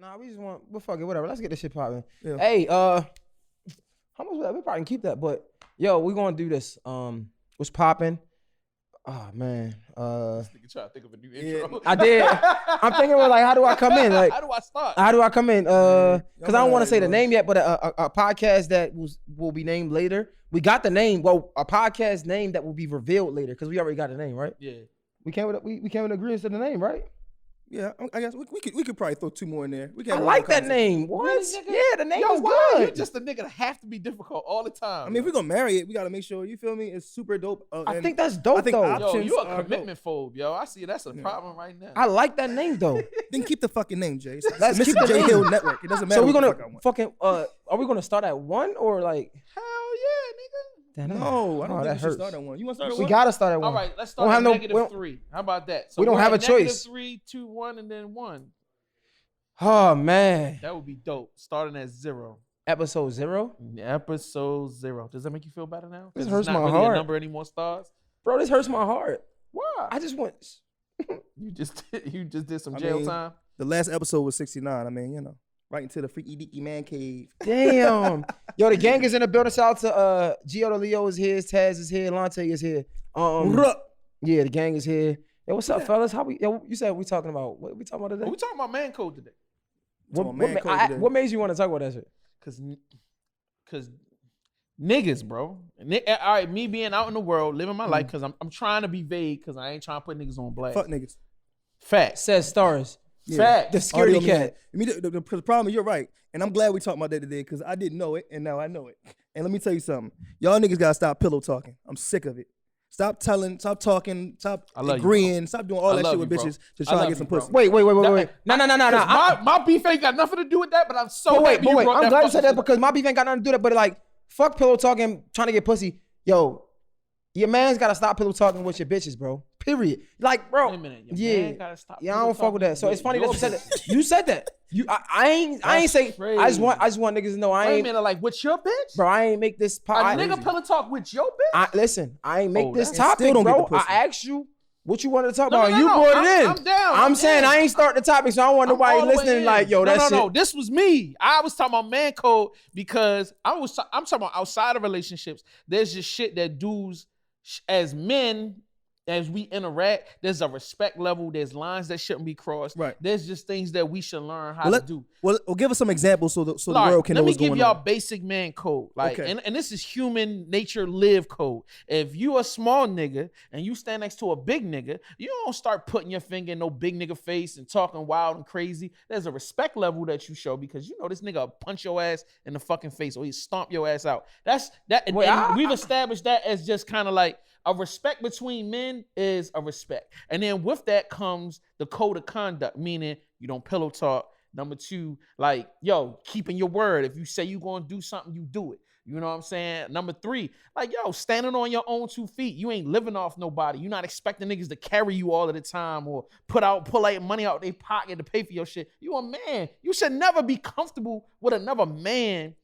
Nah, we just want. Well, fuck it, whatever. Let's get this shit popping. Yeah. Hey, how much was that? We probably can keep that, but yo, we gonna do this. What's popping? Oh man. This nigga trying to think of a new intro. I did. I'm thinking about like, how do I come in? Like, how do I start? How do I come in? Because I don't want to say the bro. name yet, but a podcast that will be named later. We got the name. Well, a podcast name that will be revealed later because we already got the name, right? Yeah. We came with agreement to the name, right? Yeah, I guess we could probably throw 2 more in there. We can I have a like that conversation. name. What? Really, nigga? Yeah, the name Yo, is why? good. You just a nigga that have to be difficult all the time. I mean, if we're gonna marry it, we gotta make sure, you feel me, it's super dope. I and think that's dope I think though. op- yo, options you are a commitment phobe, yo. I see that's a Yeah. problem right now. I like that name though. Then keep the fucking name, Jay. It's Let's the keep Mr. the J name. Hill Network. It doesn't matter. So we're what gonna the fuck I want. fucking are we gonna start at 1 or like? Hell yeah, nigga. Damn, No, I don't oh, think that we should hurts. start at 1. You want to start at We 1? gotta start at 1. All right, let's We don't start have at no- negative we don't- 3. How about that? So we don't we're have at a choice. -3, 2, 1, and then 1. Oh man, That would be dope. Starting at 0. episode 0. Episode 0. Does that make you feel better now? 'Cause This it's hurts not my really heart. a number anymore, stars. Bro, this hurts my heart. Why? I just want. You just did some I jail mean, time. The last episode was 69. I mean, right into the freaky deaky man cave. Damn. Yo, the gang is in the building. Shout out to Gio the Leo is here, Taz is here, Lante is here. Yeah, the gang is here. Yo, what's up, fellas? How we? Yo, you said we talking about what we talking about today? We talking about man code today. What made you want to talk about that shit? Cause niggas, bro. All right, me being out in the world, living my life, cause I'm trying to be vague, cause I ain't trying to put niggas on blast. Fuck niggas. Facts. Says stars. Facts. The security Audio cat. I mean, the problem is you're right. And I'm glad we talked about that today because I didn't know it and now I know it. And let me tell you something. Y'all niggas gotta stop pillow talking. I'm sick of it. Stop talking, stop agreeing, stop doing all that shit with bitches to try to get some pussy. Wait. No. My beef ain't got nothing to do with that, but I'm so happy you brought I'm that glad you said that fucking because my beef ain't got nothing to do with that. But like, fuck pillow talking, trying to get pussy. Yo, your man's gotta stop pillow talking with your bitches, bro. Period. Like, bro. Wait a minute. Yeah. Man gotta stop Yeah, I don't fuck with that. So it's funny that you said your that. You said that. I ain't say. crazy. I just want niggas to know I Wait a ain't. minute, like with your bitch? Bro, I ain't make this. A nigga pillow talk with your bitch? Listen, I ain't make Oh, this that's- topic, still don't get bro. the pussy. I asked you what you wanted to talk No, about. no, You no. brought it in. I'm down. I'm saying in. I ain't start the topic, so I don't want I'm nobody all the way listening in. like, yo, that's no. This was me. I was talking about man code because I'm talking about outside of relationships. There's just shit that dudes as men, as we interact, there's a respect level. There's lines that shouldn't be crossed. Right. There's just things that we should learn how to do. Well, give us some examples so the Like, world can know let me what's give going y'all on. basic man code. Like, Okay. and this is human nature live code. If you a small nigga and you stand next to a big nigga, you don't start putting your finger in no big nigga face and talking wild and crazy. There's a respect level that you show because you know this nigga will punch your ass in the fucking face or he stomp your ass out. That's that. Wait, and we've established that as just kind of like a respect between men is a respect. And then with that comes the code of conduct, meaning you don't pillow talk. Number 2, like, yo, keeping your word. If you say you're going to do something, you do it. You know what I'm saying? Number 3, like, yo, standing on your own 2 feet. You ain't living off nobody. You're not expecting niggas to carry you all of the time or pull out money out their pocket to pay for your shit. You a man. You should never be comfortable with another man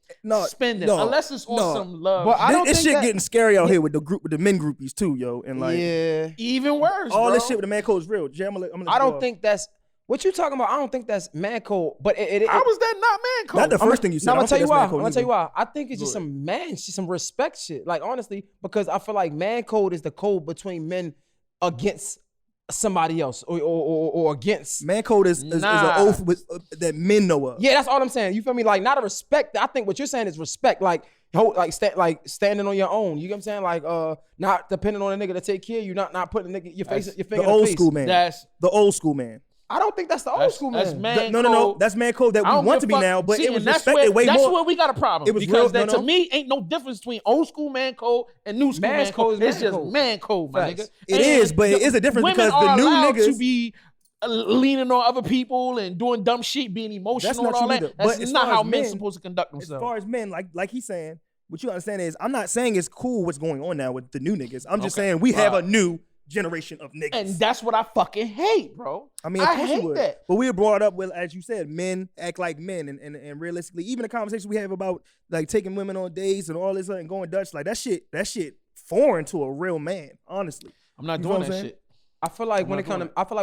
spending unless it's on some love. But I don't this think shit that- getting scary out here with the men groupies too, yo. And like yeah. Even worse, all bro. this shit with the man code is real. Jay, I'm gonna let I you don't go think that's what you talking about. I don't think that's man code. But it How was that not man code? Not the first thing you said. No, I I'm don't gonna tell think you that's why. man I'm code gonna tell you either. why. I think it's just Go some man shit, some respect shit. Like honestly, because I feel like man code is the code between men against somebody else or against. Man code is an oath with, that men know of. Yeah, that's all I'm saying. You feel me? Like not a respect. I think what you're saying is respect. Like standing on your own. You get what I'm saying? Like not depending on a nigga to take care of you. Not putting your finger The in the old face. school man. That's The old school man. I don't think that's the old school that's man. man No. code. That's man code that I we don't want to give be a fuck. now, but See, it was and that's respected way that's more. where we got a problem. It was because real- that no. to me ain't no difference between old school man code and new school Man's man code. code is It's man just code. man code, my Facts. nigga. It is, but it is a difference women because the are new allowed niggas to be leaning on other people and doing dumb shit, being emotional That's not and all true that. either. That's But as not far how as men men- supposed to conduct As themselves. far as men, like he's saying, what you understand is I'm not saying it's cool what's going on now with the new niggas. I'm just Okay. saying we have a Right. new generation of niggas. And that's what I fucking hate, bro. I mean, of course you hate would. that. But we were brought up with, as you said, men act like men, and realistically, even the conversation we have about like taking women on dates and all this and going Dutch, like that shit foreign to a real man, honestly. I'm not You know doing what I'm that saying? shit. I feel like I'm when not it comes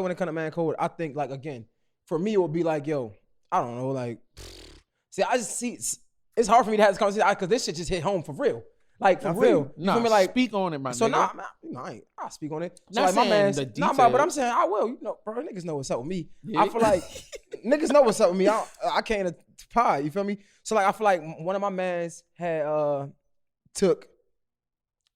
doing to man code, I think like again, for me it would be like, yo, I don't know, like, see, I just see, it's hard for me to have this conversation because this shit just hit home for real. Like, for real. You feel me? Like, speak on it, my so nigga. I'll speak on it. So, Not like, my man, saying the but I'm saying I will. You know, bro, niggas know what's up with me. I feel like niggas know what's up with me. I can't pie. You feel me? So, like, I feel like one of my mans had took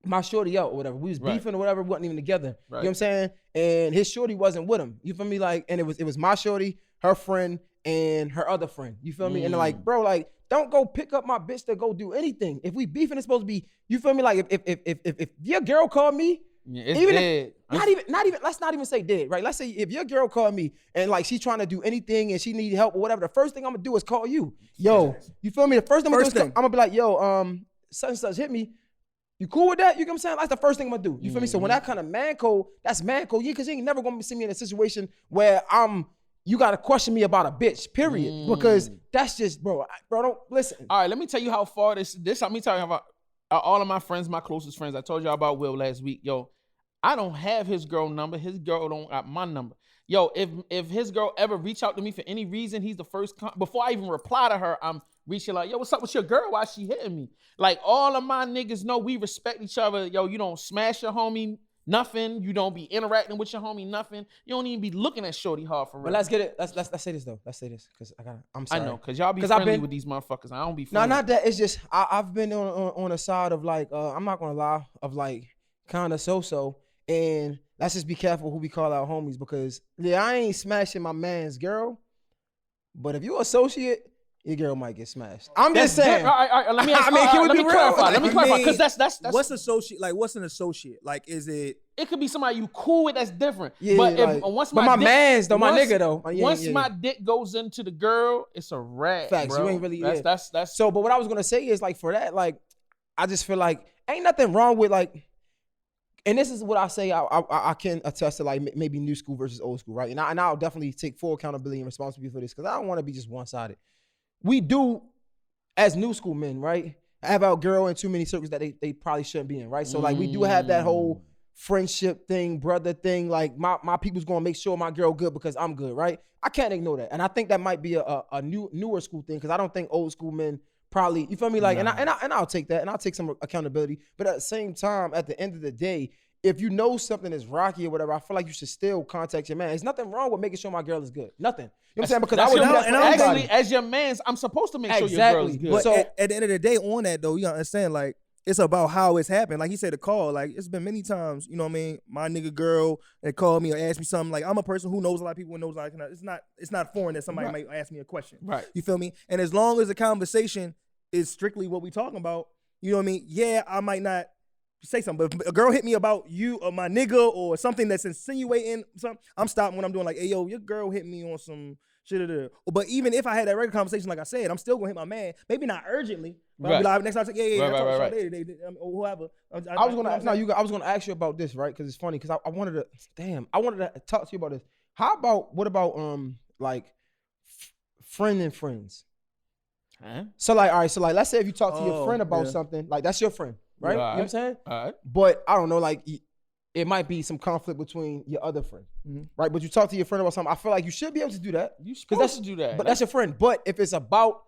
my shorty out or whatever. We was beefing or whatever. We wasn't even together. You know what I'm saying? And his shorty wasn't with him. You feel me? Like, and it was my shorty, her friend, and her other friend. You feel me? And like, bro, like, don't go pick up my bitch to go do anything. If we beefing, it's supposed to be, you feel me? Like, if your girl called me, even dead. Not even, let's not even say dead, right? Let's say if your girl called me and like she's trying to do anything and she need help or whatever, the first thing I'm gonna do is call you. Yo, you feel me? The first thing I'm gonna do is I'm gonna be like, yo, such and such hit me. You cool with that? You know what I'm saying? That's the first thing I'm gonna do. You feel me? So when that kind of man code, that's man code. Yeah, because you ain't never gonna see me in a situation where you gotta question me about a bitch, period. Because that's just, bro, don't listen. All right, let me tell you how far let me tell you about all of my friends, my closest friends. I told y'all about Will last week. Yo, I don't have his girl number. His girl don't got my number. Yo, if his girl ever reach out to me for any reason, he's the first, before I even reply to her, I'm reaching like, yo, what's up with your girl? Why she hitting me? Like, all of my niggas know we respect each other. Yo, you don't smash your homie, nothing. You don't be interacting with your homie, nothing. You don't even be looking at shorty hard for real. But let's get it. Let's say this though. Let's say this because I'm sorry. I know, because y'all be friendly with these motherfuckers. I don't be friendly. No, not that. It's just I've been on a side of like I'm not gonna lie, of like kind of so, and let's just be careful who we call our homies because I ain't smashing my man's girl, but if you associate, your girl might get smashed. I'm just saying. All right, let me ask, let me clarify. Let me clarify because that's what's associate, like what's an associate? Like, is it? It could be somebody you cool with that's different. Yeah, but like, my man's though, my nigga though. Once my dick goes into the girl, it's a wrap. Facts. Bro. You ain't really. That's so. But what I was gonna say is like for that, like I just feel like ain't nothing wrong with like. And this is what I say. I can attest to like maybe new school versus old school, right? And I'll definitely take full accountability and responsibility for this because I don't want to be just one sided. We do, as new school men, right, have our girl in too many circles that they probably shouldn't be in, right? So like we do have that whole friendship thing, brother thing. Like my people's gonna make sure my girl good because I'm good, right? I can't ignore that, and I think that might be a newer school thing because I don't think old school men probably, you feel me? Like, and I'll take that, and I'll take some accountability. But at the same time, at the end of the day, if you know something is rocky or whatever, I feel like you should still contact your man. There's nothing wrong with making sure my girl is good. Nothing. You know what I'm saying? Because I would do that for actually, as your man, I'm supposed to make sure your girl is good. But so at the end of the day, on that though, you understand, like, it's about how it's happened. Like he said, the call. Like, it's been many times, you know what I mean? My nigga girl that called me or asked me something. Like, I'm a person who knows a lot of people and knows a lot of, it's not foreign that somebody might ask me a question. Right. You feel me? And as long as the conversation is strictly what we talking about, you know what I mean? Yeah, I might not say something, but if a girl hit me about you or my nigga or something that's insinuating something, I'm stopping what I'm doing. Like, hey, yo, your girl hit me on some shit. But even if I had that regular conversation, like I said, I'm still gonna hit my man. Maybe not urgently, but I'll be like, next time I say, whoever. I was gonna ask you about this, right? Because it's funny. Because I wanted to talk to you about this. What about like friend and friends? Huh? So like, all right, so like, let's say if you talk to your friend about something, like that's your friend, right? You know what I'm saying? All right. But I don't know, like it might be some conflict between your other friend, right? But you talk to your friend about something, I feel like you should be able to do that. You supposed to do that. But that's your friend. But if it's about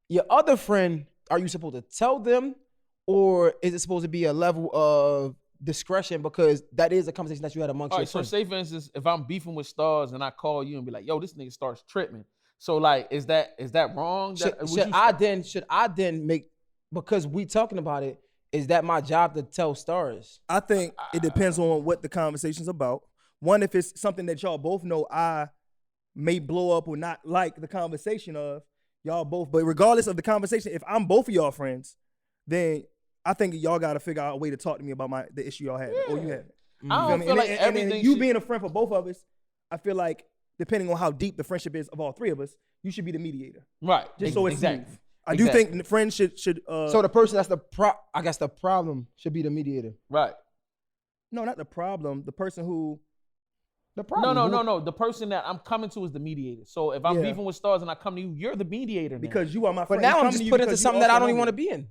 your other friend, are you supposed to tell them, or is it supposed to be a level of discretion because that is a conversation that you had amongst your friends? So say for instance, if I'm beefing with Stars and I call you and be like, yo, this nigga starts tripping. So like, is that wrong? Should I then make, because we talking about it, is that my job to tell Stars? I think it depends on what the conversation's about. One, if it's something that y'all both know I may blow up or not like the conversation of, y'all both, but regardless of the conversation, if I'm both of y'all friends, then I think y'all gotta figure out a way to talk to me about the issue y'all have, or you have. I don't feel like everything. You being a friend for both of us, I feel like depending on how deep the friendship is of all three of us, you should be the mediator. Right. Just so it's smooth. I do think friends should. So the person that's I guess the problem should be the mediator. Right. No, not the problem. The person who. The problem. No. The person that I'm coming to is the mediator. So if I'm beefing with Stars and I come to you, you're the mediator now. Because you are my friend. But now I'm just put into something that I don't even want to be in.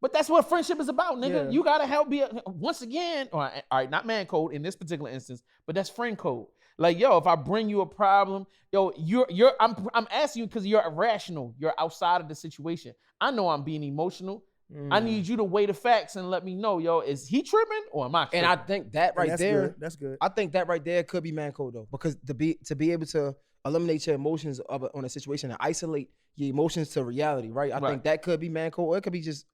But that's what friendship is about, nigga. Yeah. You gotta help once again. All right, not man code in this particular instance, but that's friend code. Like, yo, if I bring you a problem, yo, I'm asking you because you're irrational. You're outside of the situation. I know I'm being emotional. I need you to weigh the facts and let me know, yo, is he tripping or am I tripping? And I think that right there, that's good. I think that right there could be man code though, because to be able to eliminate your emotions on a situation and isolate your emotions to reality, right? I think that could be man code, or it could be just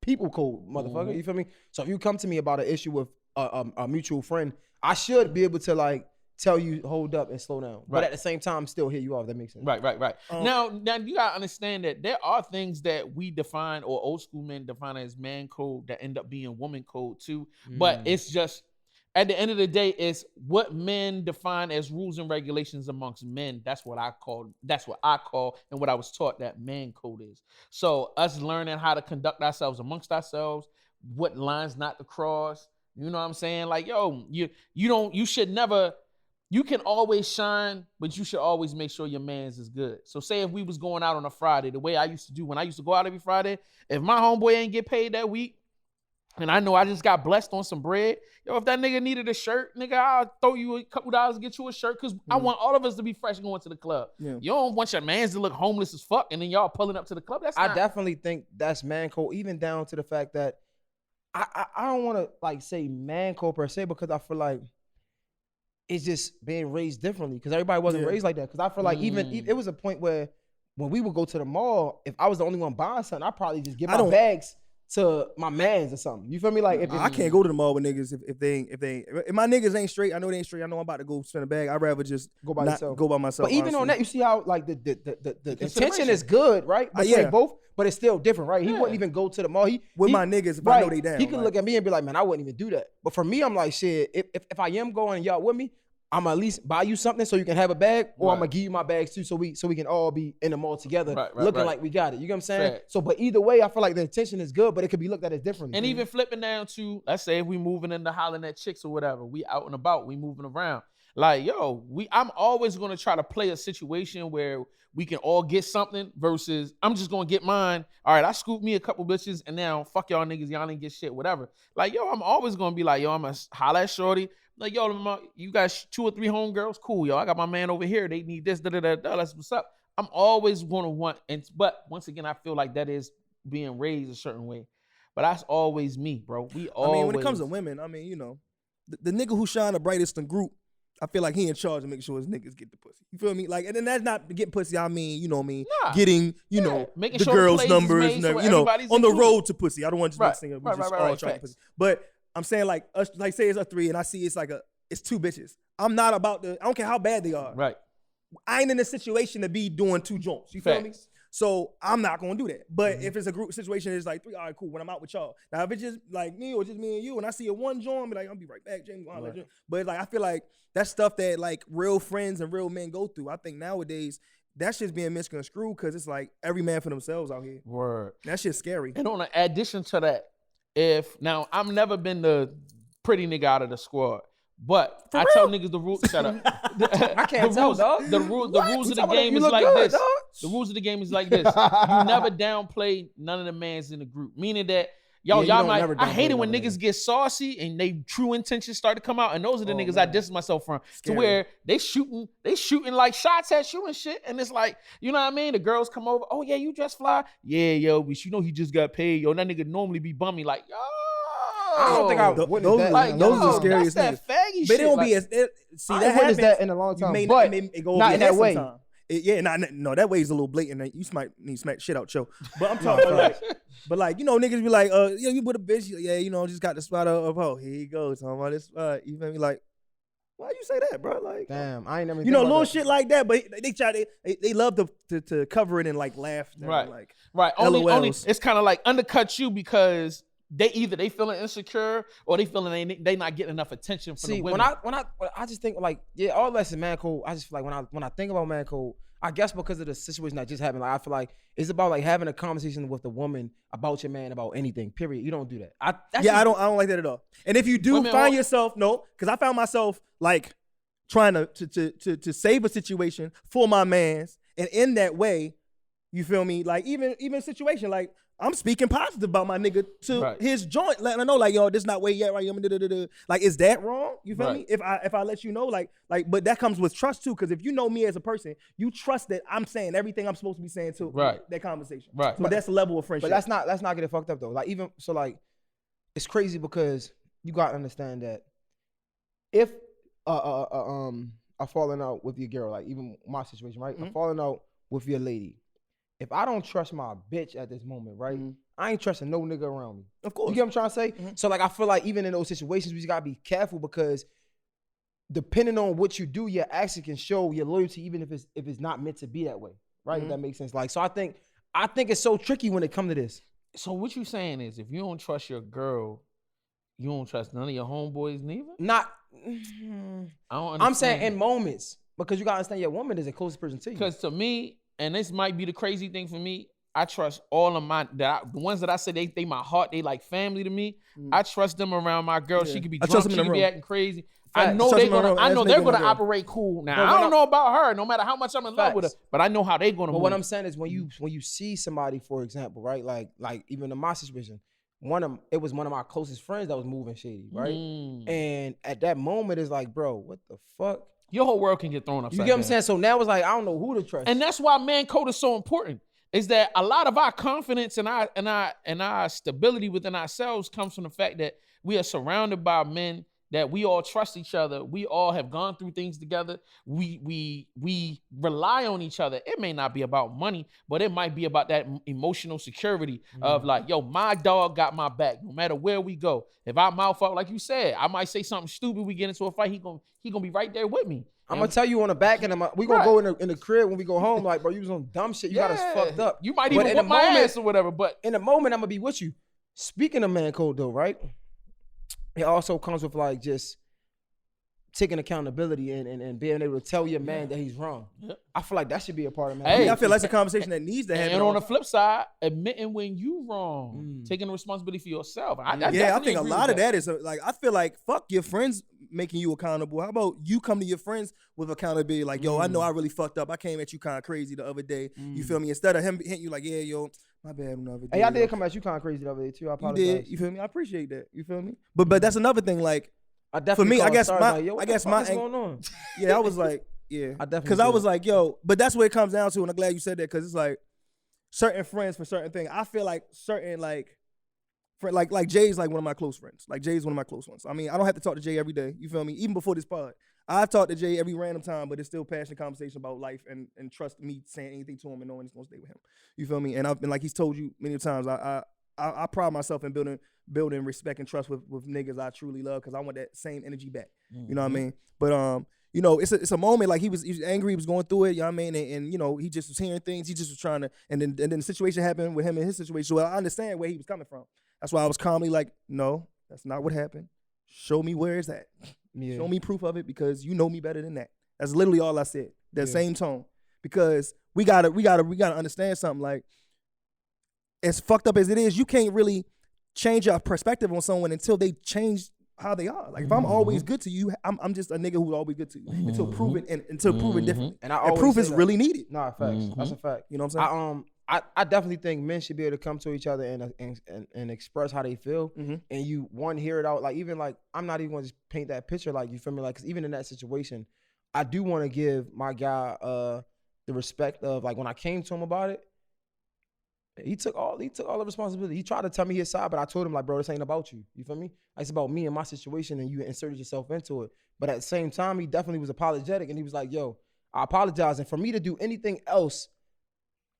people code, motherfucker. You feel me? So if you come to me about an issue with a mutual friend, I should be able to like tell you hold up and slow down, but at the same time still hear you off. That makes sense. Right. Now you gotta understand that there are things that we define or old school men define as man code that end up being woman code too. But it's just at the end of the day, it's what men define as rules and regulations amongst men. That's what I call, and what I was taught that man code is. So us learning how to conduct ourselves amongst ourselves, what lines not to cross. You know what I'm saying? Like, yo, you should never. You can always shine, but you should always make sure your man's is good. So say if we was going out on a Friday, the way I used to do when I used to go out every Friday, if my homeboy ain't get paid that week, and I know I just got blessed on some bread, yo, if that nigga needed a shirt, nigga, I'll throw you a couple dollars to get you a shirt, because I want all of us to be fresh going to the club. Yeah. You don't want your mans to look homeless as fuck, and then y'all pulling up to the club. I definitely think that's man code, even down to the fact that I don't want to like say man code per se, because I feel like it's just being raised differently, because everybody wasn't raised like that. Because I feel like even it was a point where when we would go to the mall, if I was the only one buying something, I'd probably just give my bags to my mans or something. You feel me? Like I can't go to the mall with niggas if my niggas ain't straight. I know they ain't straight. I know I'm about to go spend a bag. I'd rather just go by myself. But even honestly, on that, you see how like the intention is good, right? Between both, but it's still different, right? He wouldn't even go to the mall. My niggas, if I know they down, he could look at me and be like, man, I wouldn't even do that. But for me, I'm like, shit. If I am going and y'all with me, I'm at least buy you something so you can have a bag, or I'm gonna give you my bags too, so we can all be in the mall together, looking like we got it. You get what I'm saying? Fact. So, but either way, I feel like the intention is good, but it could be looked at as differently. And even flipping down to, let's say if we moving into hollering at chicks or whatever, we out and about, we moving around. Like, yo, I'm always gonna try to play a situation where we can all get something versus I'm just gonna get mine. All right, I scooped me a couple bitches and now fuck y'all niggas, y'all ain't get shit, whatever. Like, yo, I'm always gonna be like, yo, I'm gonna holler at shorty. Like, yo, you got 2 or 3 homegirls? Cool, yo. I got my man over here. They need this, that's what's up. I'm always going to want, but once again, I feel like that is being raised a certain way. But that's always me, bro. When it comes to women, I mean, you know, the nigga who shine the brightest in group, I feel like he in charge of making sure his niggas get the pussy. You feel me? Like, and then that's not getting pussy. I mean, you know what I mean? Getting, you know, making the sure girls' numbers and you know, on the road to pussy. I don't want to just sing it. We just all trying to pussy. But I'm saying like us, like say it's a 3 and I see it's 2 bitches. I'm not about to, I don't care how bad they are. Right. I ain't in a situation to be doing 2 joints. You feel me? So I'm not gonna do that. But if it's a group situation, it's like 3, all right, cool. When I'm out with y'all. Now if it's just like me or just me and you, and I see a 1 joint, I'll be like, I'll be right back, Jamie. Right. But it's like I feel like that's stuff that like real friends and real men go through. I think nowadays that shit's being misconstrued because it's like every man for themselves out here. Word. That shit's scary. And on an addition to that, now I've never been the pretty nigga out of the squad, but I tell niggas the rules. Shut up. I can't tell, dog. The rules of the game is like this. The rules of the game is like this. You never downplay none of the mans in the group. Meaning that y'all might. I hate it when niggas get saucy and they true intentions start to come out, and those are the niggas I distance myself from. Scary. To where they shooting like shots at you and shit, and it's like, you know what I mean? The girls come over. Oh yeah, you dress fly. Yeah, yo, but you know he just got paid. Yo, that nigga normally be bummy like, yo. I don't think I witnessed that. Like, those are the scariest niggas. That faggy shit. But they don't be as see that happens that in a long time. But it go not in that way. No, that way is a little blatant. You might need to smack shit out, yo. But I'm talking about like, you know, niggas be like, yeah, you put a bitch, yeah, you know, just got the spot of oh, here you go, talking about this spot. You feel me? Like, why you say that, bro? Like, damn, I ain't never. You know, little shit like that, but they love to cover it and like laugh, right? Like, right. Only it's kind of like undercut you because they feeling insecure or they feeling they not getting enough attention from the women. when I just think like, yeah, all that's in man code. I just feel like when I think about man code, I guess because of the situation that just happened, like I feel like it's about like having a conversation with a woman about your man about anything. Period. You don't do that. I don't like that at all. And if you do find yourself, because I found myself like trying to save a situation for my mans, and in that way, you feel me? Like even situation like I'm speaking positive about my nigga to his joint, letting her know like, yo, this not where you at, right? Like, is that wrong? You feel me? If I let you know, like, but that comes with trust too, because if you know me as a person, you trust that I'm saying everything I'm supposed to be saying to that conversation. Right. So that's the level of friendship. But let's not get it fucked up though. Like even so, like it's crazy because you gotta understand that if a falling out with your girl, like even my situation, right? A falling out with your lady. If I don't trust my bitch at this moment, right? I ain't trusting no nigga around me. Of course. You get what I'm trying to say? So like I feel like even in those situations, we just gotta be careful because depending on what you do, your action can show your loyalty, even if it's not meant to be that way, right? If that makes sense. Like so, I think it's so tricky when it comes to this. So what you saying is, if you don't trust your girl, you don't trust none of your homeboys neither? Not. I don't understand. I'm saying in moments because you gotta understand your woman is the closest person to you. Because to me, and this might be the crazy thing for me, I trust all of the ones that I said they my heart, they like family to me. I trust them around my girl. Yeah. She could be drunk, she could be acting crazy. I know they're gonna operate cool. Now I don't know about her, no matter how much I'm in love with her, but I know how they're gonna move. What I'm saying is when you see somebody, for example, right, like even in my situation, it was one of my closest friends that was moving shady, right? And at that moment, it's like, bro, what the fuck? Your whole world can get thrown upside down. You get what I'm saying? So now it's like, I don't know who to trust. And that's why man code is so important. Is that a lot of our confidence and our stability within ourselves comes from the fact that we are surrounded by men that we all trust each other. We all have gone through things together. We rely on each other. It may not be about money, but it might be about that emotional security of like, yo, my dog got my back no matter where we go. If I mouth up, like you said, I might say something stupid, we get into a fight, he gonna be right there with me. I'm gonna tell you on the back end, we gonna go in the crib when we go home, like, bro, you was on dumb shit. You got us fucked up. You might even whoop my ass or whatever, but in a moment, I'm gonna be with you. Speaking of man code though, right? It also comes with like just taking accountability and being able to tell your man that he's wrong. I feel like that should be a part of man. Hey, I feel like it's a conversation that needs to happen. And on the flip side, admitting when you wrong, taking the responsibility for yourself. I think a lot of that is like, I feel like fuck your friends making you accountable. How about you come to your friends with accountability? Like, yo, I know I really fucked up. I came at you kind of crazy the other day. You feel me? Instead of him hitting you like, yeah, yo, my bad another day. Hey, I did come at you kind of crazy the other day too. I apologize. You did. You feel me? I appreciate that. You feel me? But that's another thing. Like, for me, I guess my going on? Yeah, I was like, yeah, because I was like, yo, but that's what it comes down to, and I'm glad you said that because it's like certain friends for certain things. I feel like certain like Jay's like one of my close friends. Like Jay's one of my close ones. I mean, I don't have to talk to Jay every day. You feel me? Even before this pod, I talk to Jay every random time, but it's still passionate conversation about life and trust me saying anything to him and knowing it's gonna stay with him. You feel me? And I've been like he's told you many times. I pride myself in building respect and trust with niggas I truly love because I want that same energy back. You know what I mean? But you know, it's a moment like he was angry, he was going through it, you know what I mean? And you know, he just was hearing things, he just was trying to, and then the situation happened with him and his situation. So I understand where he was coming from. That's why I was calmly like, no, that's not what happened. Show me where it's at. Yeah. Show me proof of it because you know me better than that. That's literally all I said. That same tone. Because we gotta understand something. Like, as fucked up as it is, you can't really change your perspective on someone until they change how they are. Like if I'm always good to you, I'm just a nigga who's always good to you until proven differently. And proof is really needed. Nah, facts. That's a fact. You know what I'm saying? I definitely think men should be able to come to each other and express how they feel, and you hear it out. Like even like I'm not even going to just paint that picture. Like you feel me? Like because even in that situation, I do want to give my guy the respect of like when I came to him about it. He took all the responsibility. He tried to tell me his side, but I told him like, bro, this ain't about you. You feel me? It's about me and my situation, and you inserted yourself into it. But at the same time, he definitely was apologetic, and he was like, yo, I apologize. And for me to do anything else,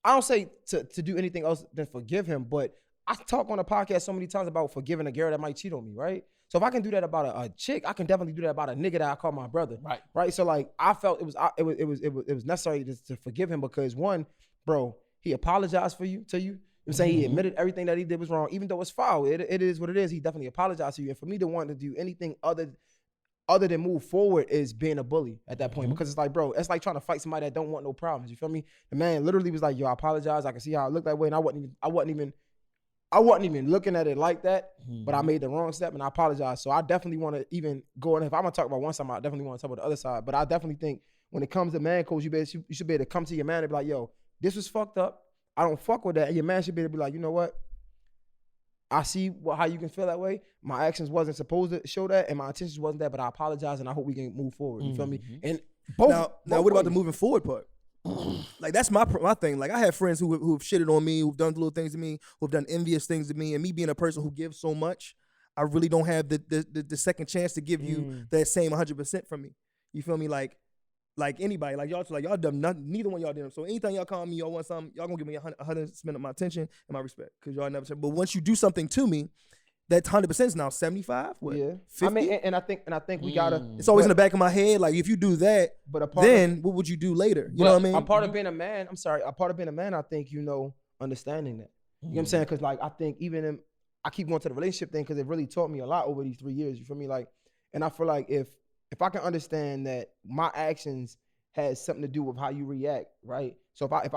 I don't say to do anything else than forgive him, but I talk on the podcast so many times about forgiving a girl that might cheat on me, right? So if I can do that about a chick, I can definitely do that about a nigga that I call my brother, right? So like I felt it was necessary to forgive him because one, bro, he apologized to you. You know what I'm saying? He admitted everything that he did was wrong, even though it's foul. It is what it is. He definitely apologized to you. And for me to want to do anything other than move forward is being a bully at that point. Because it's like, bro, it's like trying to fight somebody that don't want no problems. You feel me? The man literally was like, yo, I apologize. I can see how I look that way. And I wasn't even looking at it like that, but I made the wrong step and I apologize. So I definitely want to even go in. If I'm going to talk about one side, I definitely want to talk about the other side. But I definitely think when it comes to man codes, you should be able to come to your man and be like, yo, this was fucked up. I don't fuck with that. And your man should be able to be like, you know what? I see how you can feel that way. My actions wasn't supposed to show that, and my intentions wasn't that, but I apologize, and I hope we can move forward. You feel me? And both. Now what about the moving forward part? Like that's my thing. Like I have friends who've shitted on me, who've done little things to me, who've done envious things to me, and me being a person who gives so much, I really don't have the second chance to give you that same 100% from me. You feel me? Like anybody, like y'all done nothing. Neither one of y'all did. So anytime y'all call me, y'all want something, y'all gonna give me 100% of my attention and my respect, because y'all never said. But once you do something to me, that 100% is now 75. What? Yeah. 50? I mean, and I think we gotta. It's always in the back of my head. Like if you do that, then what would you do later? You know what I mean? A part of being a man. I'm sorry. A part of being a man. I think understanding that. You know what I'm saying? Because like I think I keep going to the relationship thing because it really taught me a lot over these 3 years. You feel me? Like, and I feel like if I can understand that my actions has something to do with how you react, right? So if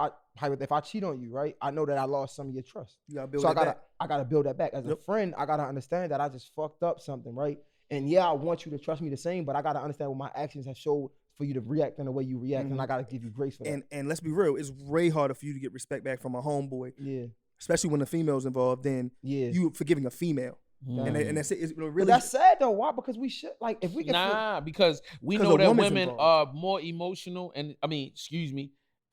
I cheat on you, right, I know that I lost some of your trust. You gotta build so that back. I gotta build that back. As a friend, I gotta understand that I just fucked up something, right? And yeah, I want you to trust me the same, but I gotta understand what my actions have showed for you to react in the way you react, and I gotta give you grace for that. And let's be real, it's way harder for you to get respect back from a homeboy. Yeah. Especially when the female's involved, then you forgiving a female. And that's it. It's really, but that's sad though. Why? Because we should if we can. Because we know that women are more emotional, and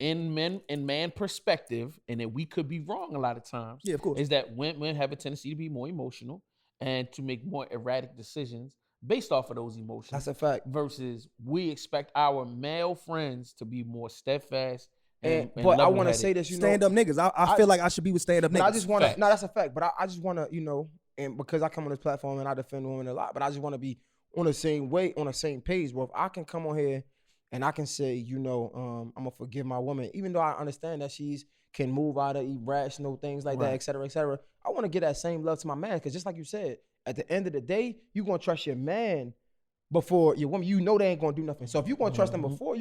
in man perspective, and that we could be wrong a lot of times. Yeah, of course. Is that women have a tendency to be more emotional and to make more erratic decisions based off of those emotions. That's a fact. Versus we expect our male friends to be more steadfast. But I want to say this, stand up niggas. I feel like I should be with stand up niggas. I just want to. No, that's a fact. But I just want to, and because I come on this platform and I defend women a lot, but I just want to be on the same page. Well, if I can come on here and I can say, I'm gonna forgive my woman, even though I understand that she's can move out of irrational things like that, et cetera, et cetera. I want to give that same love to my man, because just like you said, at the end of the day, you gonna trust your man before your woman. You know they ain't gonna do nothing. So if you gonna trust them before,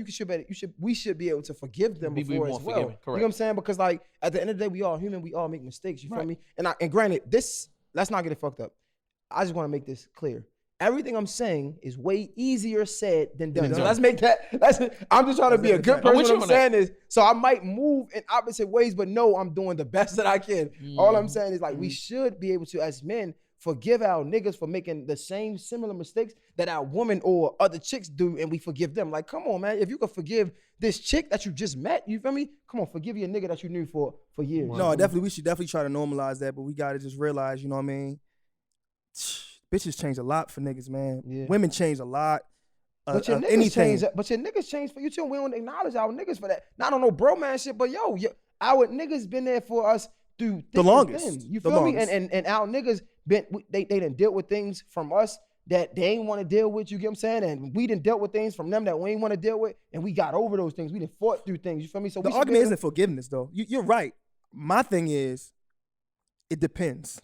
we should be able to forgive them before as well. You know what I'm saying? Because like at the end of the day, we all human. We all make mistakes. You feel me? And granted, let's not get it fucked up. I just want to make this clear. Everything I'm saying is way easier said than done. So let's make that. I'm just trying to be a good person. What I'm saying is, so I might move in opposite ways, but no, I'm doing the best that I can. All I'm saying is like we should be able to, as men, forgive our niggas for making the same similar mistakes that our women or other chicks do, and we forgive them. Like, come on, man. If you could forgive this chick that you just met, you feel me? Come on, forgive your nigga that you knew for years. No, we should definitely try to normalize that, but we gotta just realize, you know what I mean? Bitches change a lot for niggas, man. Yeah. Women change a lot. But your niggas change for you too. We don't acknowledge our niggas for that. Not on no bro man shit, but our niggas been there for us through the longest. You feel me? And our niggas they done dealt with things from us that they ain't want to deal with. You get what I'm saying? And we done dealt with things from them that we ain't want to deal with, and we got over those things. We done fought through things. You feel me? So the argument isn't forgiveness, though. You're right. My thing is, it depends.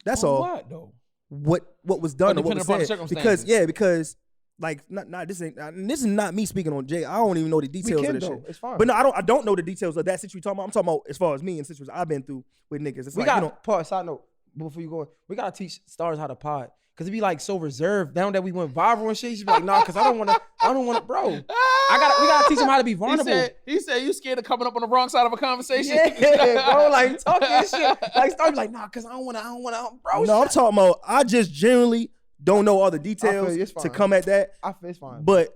That's all. What though? What was done or what was said? Because like this is not me speaking on Jay. I don't even know the details of this shit. It's fine. But no, I don't know the details of that situation you're talking about. I'm talking about as far as me and situations I've been through with niggas. It's pause, side note, before you go, we gotta teach stars how to pod. Cause it be like so reserved. Now that we went viral and shit, you be like, nah, cause I don't wanna, bro. We gotta teach them how to be vulnerable. He said you scared of coming up on the wrong side of a conversation. Yeah, bro, like talking shit. Like stars be like, nah, cause I don't wanna, bro. No, I'm talking about I just generally don't know all the details to come at that. I feel it's fine. But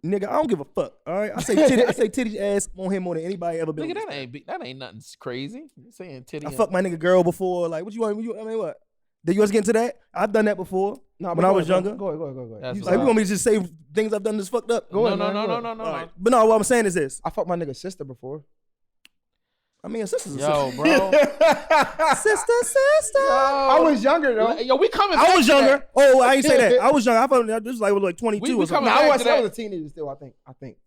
nigga, I don't give a fuck. All right, I say titty ass on him more than anybody ever been. Nigga, that ain't nothing crazy. You're saying titty. I fucked my nigga girl before. Like, what you want? I mean, what? Did you guys get into that? I've done that before. No, when I was younger. Go ahead. You want me to just say things I've done that's fucked up? No. Right. But no, what I'm saying is this. I fucked my nigga's sister before. I mean, a sister's a sister. Bro. sister. I was younger, though. Yo, we coming back. I was younger. Oh, I ain't say that. I was younger. I thought this was like 22 or something. I was a teenager still, I think. I think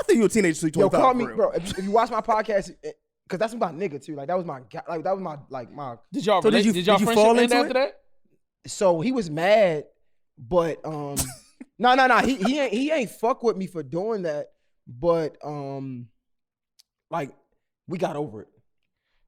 you were a teenager till 25. Yo, call me, bro. If you watch my podcast, because that's my nigga, too. Like, that was my guy. Like, that was my. Did y'all friendship end after that? So he was mad, but no. He ain't fuck with me for doing that. But like we got over it.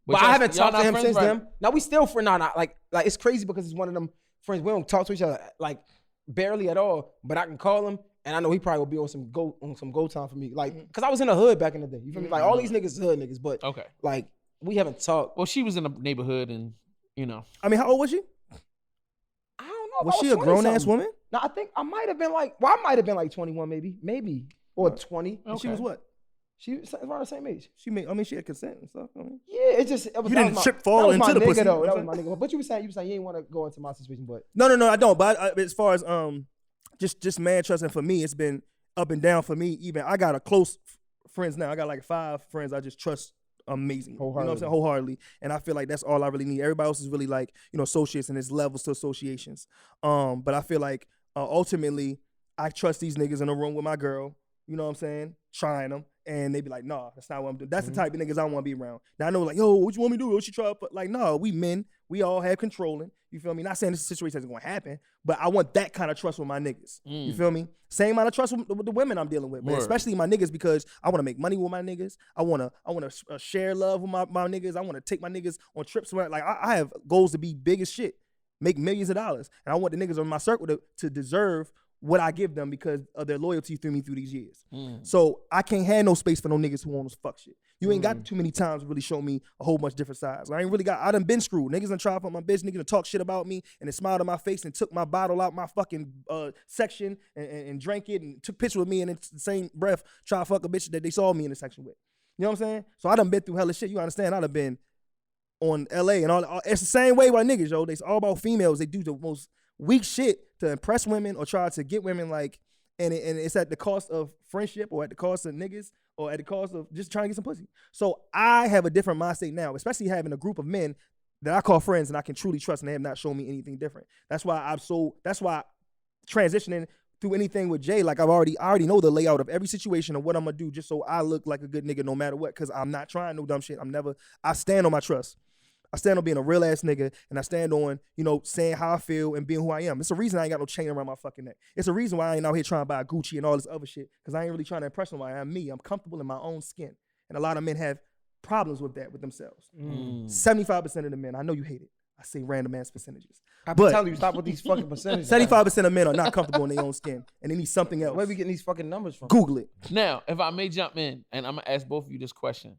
But I haven't talked to him since then. Now we still friends. Like it's crazy because it's one of them friends. We don't talk to each other like barely at all. But I can call him, and I know he probably will be on some go time for me. Like because I was in the hood back in the day. You feel me? Like all these niggas is hood niggas, but like we haven't talked. Well, she was in the neighborhood, and you know. I mean, how old was she? Was she a grown ass woman? No, I think I might have been like, well, I might have been like 21 maybe, or 20. And she was what? She was around the same age. She had consent and stuff. Yeah, it was. You didn't fall into the nigga, pussy. Though. That was my nigga. But you were saying you didn't want to go into my situation, but no, I don't. But as far as just man trust, and for me, it's been up and down for me. Even I got a close friends now. I got like 5 friends I just trust amazing. You know what I'm saying? Wholeheartedly. And I feel like that's all I really need. Everybody else is really like, associates, and there's levels to associations. But I feel like ultimately I trust these niggas in a room with my girl, you know what I'm saying? Trying them. And they be like, nah, that's not what I'm doing. That's the type of niggas I want to be around. Now I know like, yo, what you want me to do? What you try? But like, no, we men. We all have controlling. You feel me? Not saying this situation is going to happen, but I want that kind of trust with my niggas. You feel me? Same amount of trust with the women I'm dealing with, but especially my niggas, because I want to make money with my niggas. I want to share love with my niggas. I want to take my niggas on trips. Like I have goals to be big as shit, make millions of dollars, and I want the niggas on my circle to deserve what I give them because of their loyalty through me through these years. So I can't have no space for no niggas who want to fuck shit. You ain't got too many times to really show me a whole bunch different sides. I done been screwed. Niggas done tried to fuck my bitch, niggas done talk shit about me and then smiled in my face and took my bottle out my fucking section and drank it and took pictures with me and in the same breath try to fuck a bitch that they saw me in the section with. You know what I'm saying? So I done been through hella shit. You understand? I done been on LA and all. It's the same way with niggas, yo. It's all about females. They do the most weak shit to impress women or try to get women like, and it's at the cost of friendship or at the cost of niggas or at the cost of just trying to get some pussy. So I have a different mind state now, especially having a group of men that I call friends and I can truly trust and they have not shown me anything different. That's why transitioning through anything with Jay, like I already know the layout of every situation and what I'm gonna do just so I look like a good nigga no matter what, because I'm not trying no dumb shit. I stand on my trust. I stand on being a real ass nigga, and I stand on, saying how I feel and being who I am. It's a reason I ain't got no chain around my fucking neck. It's a reason why I ain't out here trying to buy Gucci and all this other shit, because I ain't really trying to impress nobody. I'm me. I'm comfortable in my own skin. And a lot of men have problems with that with themselves. 75% of the men, I know you hate it. I say random ass percentages. I'm telling you, stop with these fucking percentages. 75% of men are not comfortable in their own skin, and they need something else. Where we getting these fucking numbers from? Google it. Now, if I may jump in, and I'm going to ask both of you this question.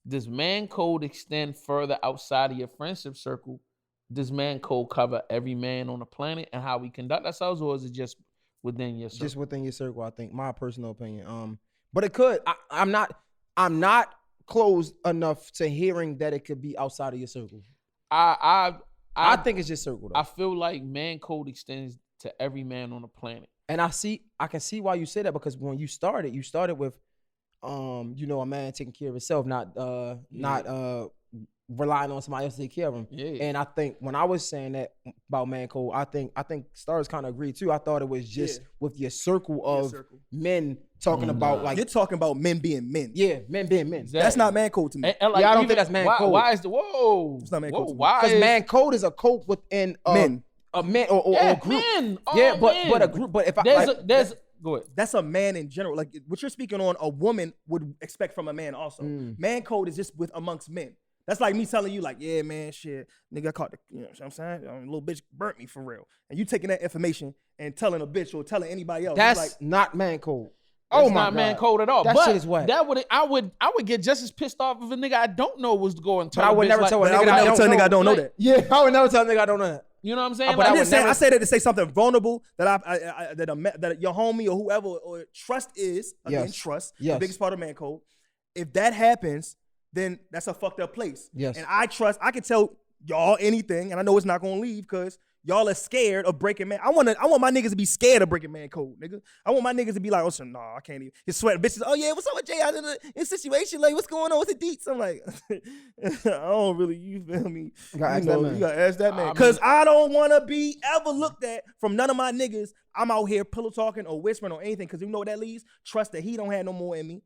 Does man code extend further outside of your friendship circle? Does man code cover every man on the planet and how we conduct ourselves, or is it just within your circle? Just within your circle, I think. My personal opinion. But it could. I'm not closed enough to hearing that it could be outside of your circle. I think it's just circle though. I feel like man code extends to every man on the planet. And I can see why you say that, because when you started with a man taking care of himself, not relying on somebody else to take care of him. Yeah. And I think when I was saying that about man code, I think Stars kind of agreed too. I thought it was just with your circle of men talking about like, you're talking about men being men. Yeah, men being men. Exactly. That's not man code to me. And like, I don't think that's man code. Why is the whoa? It's not man code to me. Because man code is a code within men. A man or a group. Men. But a group. But if go ahead. That's a man in general. Like what you're speaking on, a woman would expect from a man also. Man code is just with amongst men. That's like me telling you, like, yeah, man, shit, nigga, I caught the, you know what I'm saying? A little bitch burnt me for real. And you taking that information and telling a bitch or telling anybody else. That's like, not man code. That's not man code at all. That but shit is whack. I would get just as pissed off if a nigga I don't know was going to tell But I would never tell a nigga I don't know that. Yeah, I would never tell a nigga I don't know that. You know what I'm saying? But I say that to say something vulnerable that that your homie or whoever, or trust is, again, trust, the biggest part of man code. If that happens, then that's a fucked up place. Yes. And I can tell y'all anything, and I know it's not gonna leave because y'all are scared of breaking man. I want my niggas to be scared of breaking man code, nigga. I want my niggas to be like, oh, no, I can't even. He's sweating, bitches. Oh yeah, what's up with Jay? I in a situation, like, what's going on with the deets? I'm like, I don't really, you feel me? You gotta ask that man. Cause I don't wanna be ever looked at from none of my niggas. I'm out here pillow talking or whispering or anything, cause you know what that leaves? Trust that he don't have no more in me.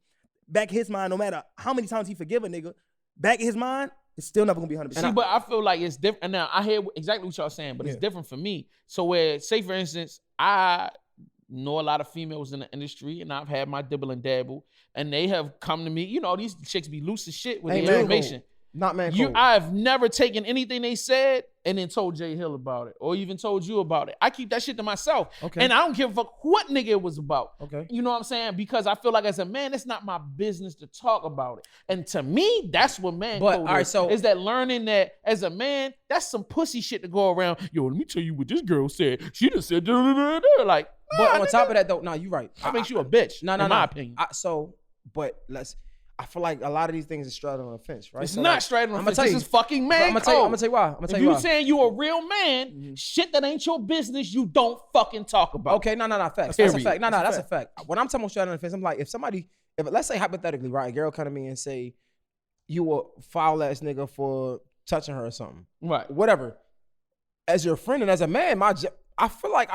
Back in his mind, no matter how many times he forgive a nigga, back in his mind, it's still never gonna be 100%. See, but I feel like it's different. And now I hear exactly what y'all saying, but it's different for me. So where, say for instance, I know a lot of females in the industry, and I've had my dibble and dabble, and they have come to me. You know, these chicks be loose as shit with their information. Not man code. I've never taken anything they said and then told Jay Hill about it or even told you about it. I keep that shit to myself. Okay. And I don't give a fuck what nigga it was about. Okay. You know what I'm saying? Because I feel like as a man, it's not my business to talk about it. And to me, that's what man code all right, is. so is that learning that as a man, that's some pussy shit to go around. Yo, let me tell you what this girl said. She just said like. But on top of that though, nah, you're right. That makes you a bitch. No, in my opinion. I feel like a lot of these things are straddling on the fence, right? It's so not like, straddling on the I'ma fence. tell This you- is fucking man I'm gonna tell you why. I'm gonna if tell you you why. saying you a real man, shit that ain't your business, you don't fucking talk about. Okay, no, facts. That's a Period. fact. No, that's a fact. When I'm talking about straddling on the fence, I'm like, if let's say hypothetically, right, a girl come to me and say, you a foul ass nigga for touching her or something, Right. whatever. As your friend and as a man, I feel like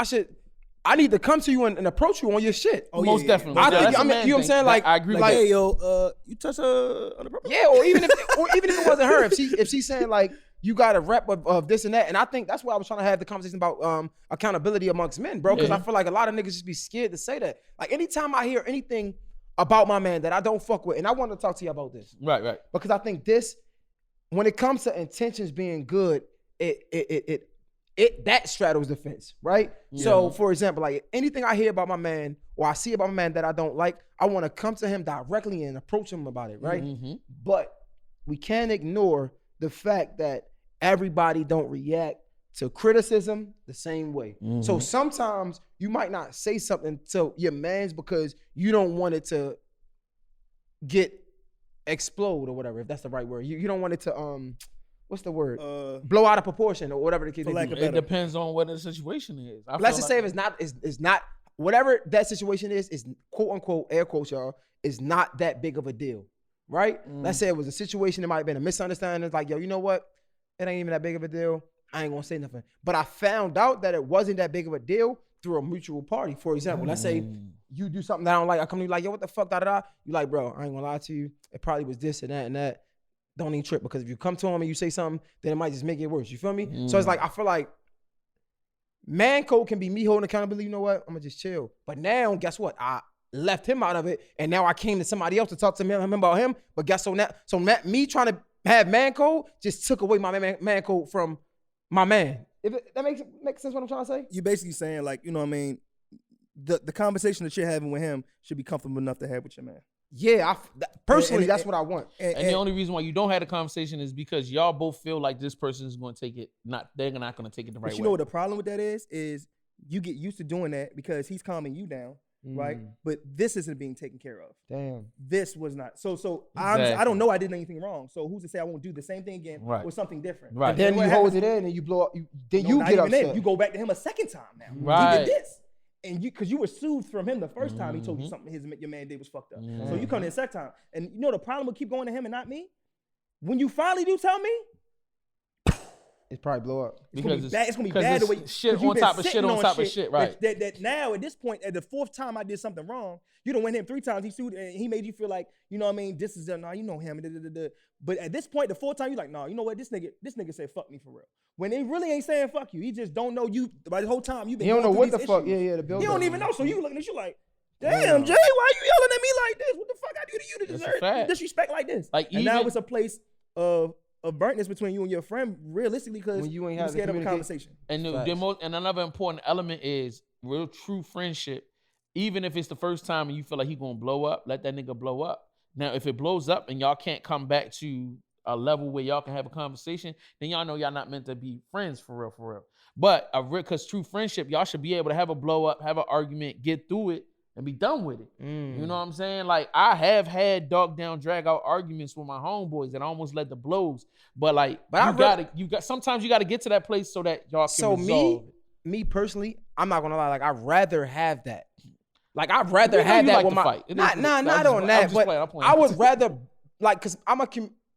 I need to come to you and approach you on your shit. Oh, Most yeah. definitely. I think, That's a I mean, man you know what I'm thing. saying? Like, I agree Like, with hey, yo, you touch her on the purpose? yeah, or even if it wasn't her, if she's saying like you got a rep of this and that, and I think that's why I was trying to have the conversation about accountability amongst men, bro, because I feel like a lot of niggas just be scared to say that. Like anytime I hear anything about my man that I don't fuck with, and I want to talk to you about this, Right. because I think this, when it comes to intentions being good, it that straddles the fence, right? Yeah. So, for example, like anything I hear about my man or I see about my man that I don't like, I want to come to him directly and approach him about it, right? Mm-hmm. But we can't ignore the fact that everybody don't react to criticism the same way. Mm-hmm. So sometimes you might not say something to your mans because you don't want it to explode or whatever, if that's the right word. You don't want it to what's the word? Blow out of proportion or whatever the case may be. It depends on what the situation is. Let's just say if it's not whatever that situation is quote unquote, air quotes, y'all, is not that big of a deal, right? Let's say it was a situation, it might have been a misunderstanding. It's like, yo, you know what? It ain't even that big of a deal. I ain't gonna say nothing. But I found out that it wasn't that big of a deal through a mutual party. For example, let's say you do something that I don't like. I come to you like, yo, what the fuck, da-da-da. You like, bro, I ain't gonna lie to you. It probably was this and that and that. Don't even trip, because if you come to him and you say something, then it might just make it worse. You feel me? So it's like, I feel like man code can be me holding accountability. You know what? I'm gonna just chill. But now, guess what? I left him out of it, and now I came to somebody else to talk to him about him. But guess what? So me trying to have man code just took away my man code from my man. That makes sense what I'm trying to say? You basically saying, like, you know what I mean? The conversation that you're having with him should be comfortable enough to have with your man. Yeah, personally, that's what I want. And the only reason why you don't have the conversation is because y'all both feel like this person is going to take it, they're not going to take it the right way. You know what the problem with that is you get used to doing that because he's calming you down, right? But this isn't being taken care of. Damn. This was not. So Exactly. I don't know I did anything wrong. So who's to say I won't do the same thing again Right. or something different? Right. And Then what you hold happens- it in and you blow up. Then No, you not get even upset. then. You go back to him a second time now. Right. You did this. And because you were soothed from him the first time he told you something your man did was fucked up. So you come in the second time. And you know the problem with keep going to him and not me? When you finally do tell me, It's probably blow up. it's gonna be bad. It's gonna be because bad the way it's shit 'cause you've on been top of shit sitting on top of shit, right. That now at this point, at the fourth time I did something wrong, you done went him 3 times. He sued and he made you feel like, you know what I mean, this is nah, you know him. But at this point, the 4th time, you like, nah, you know what, this nigga said fuck me for real. When he really ain't saying fuck you, he just don't know you. By the whole time you've been. He don't know going what through the these fuck. issues. Yeah, the build. He don't even know. So you looking at you like, damn, Jay, why you yelling at me like this? What the fuck I do to you to That's a deserve fact. disrespect like this? Like, and now even- it's a place of burntness between you and your friend, realistically, because When you ain't you're have the scared of a communica- conversation. And and another important element is real true friendship. Even if it's the first time and you feel like he gonna blow up, let that nigga blow up. Now, if it blows up and y'all can't come back to a level where y'all can have a conversation, then y'all know y'all not meant to be friends for real. But because true friendship, y'all should be able to have a blow up, have an argument, get through it, and be done with it. You know what I'm saying? Like, I have had dog down, drag out arguments with my homeboys that almost led to blows. But like, sometimes you gotta get to that place so that y'all can So resolve it. me personally, I'm not gonna lie. Like, I'd rather have that. Like, I'd rather We know have you that like with to my. fight. It Not is- I'm not just- on I'm that, just but playing, I'm playing. I would rather like, cause I'm a.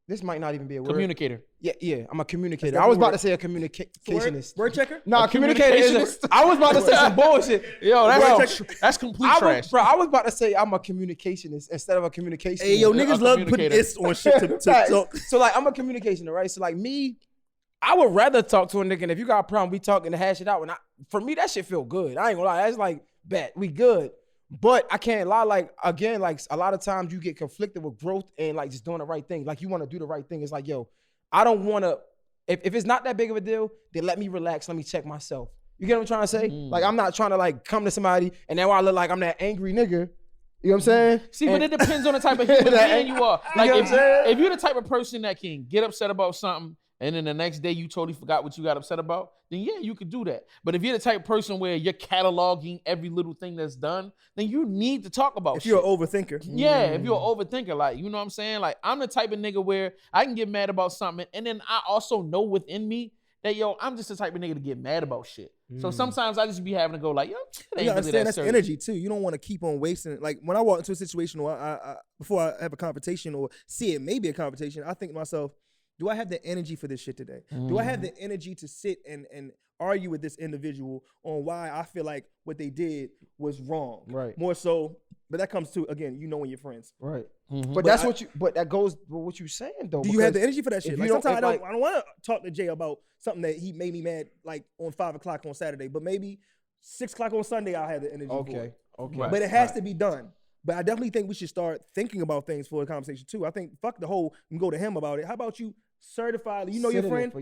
This might not even be a word. Communicator. Yeah, I'm a communicator. That's I was the about word. to say a communicationist. Word checker? No, A communicator is. communicationist? I was about to say some bullshit. Yo, Bro, that's complete I trash. was about to say I'm a communicationist instead of a communicationist. Hey, yo, A niggas love putting communicator. this on shit to Right. talk. So like, I'm a communicationer, right? So like me, I would rather talk to a nigga, and if you got a problem, we talking to hash it out. And for me, that shit feel good. I ain't gonna lie. That's like, bet we good. But I can't lie, like, again, like, a lot of times you get conflicted with growth and, like, just doing the right thing. Like, you want to do the right thing. It's like, yo, I don't want to, if it's not that big of a deal, then let me relax. Let me check myself. You get what I'm trying to say? Like, I'm not trying to, like, come to somebody and now I look like I'm that angry nigga. You know what I'm saying? See, but it depends on the type of human being you are. Like, if you're the type of person that can get upset about something and then the next day you totally forgot what you got upset about, then yeah, you could do that. But if you're the type of person where you're cataloging every little thing that's done, then you need to talk about If you're an overthinker. Yeah, if you're an overthinker, like, you know what I'm saying? Like, I'm the type of nigga where I can get mad about something, and then I also know within me that, yo, I'm just the type of nigga to get mad about shit. So sometimes I just be having to go like, yo, you understand that's energy too. You don't want to keep on wasting it. Like, when I walk into a situation or I before I have a confrontation or see it maybe a confrontation, I think to myself, do I have the energy for this shit today? Do I have the energy to sit and argue with this individual on why I feel like what they did was wrong? Right. More so, but that comes to, again, you know when you're friends. Right. But that's but that goes with what you're saying though. Do you have the energy for that shit? Like, sometimes I don't want to talk to Jay about something that he made me mad like on 5 o'clock on Saturday, but maybe 6 o'clock on Sunday I'll have the energy for it. Okay. But it has to be done. But I definitely think we should start thinking about things for a conversation too. I think fuck the whole and go to him about it. How about you certified? You know your friend.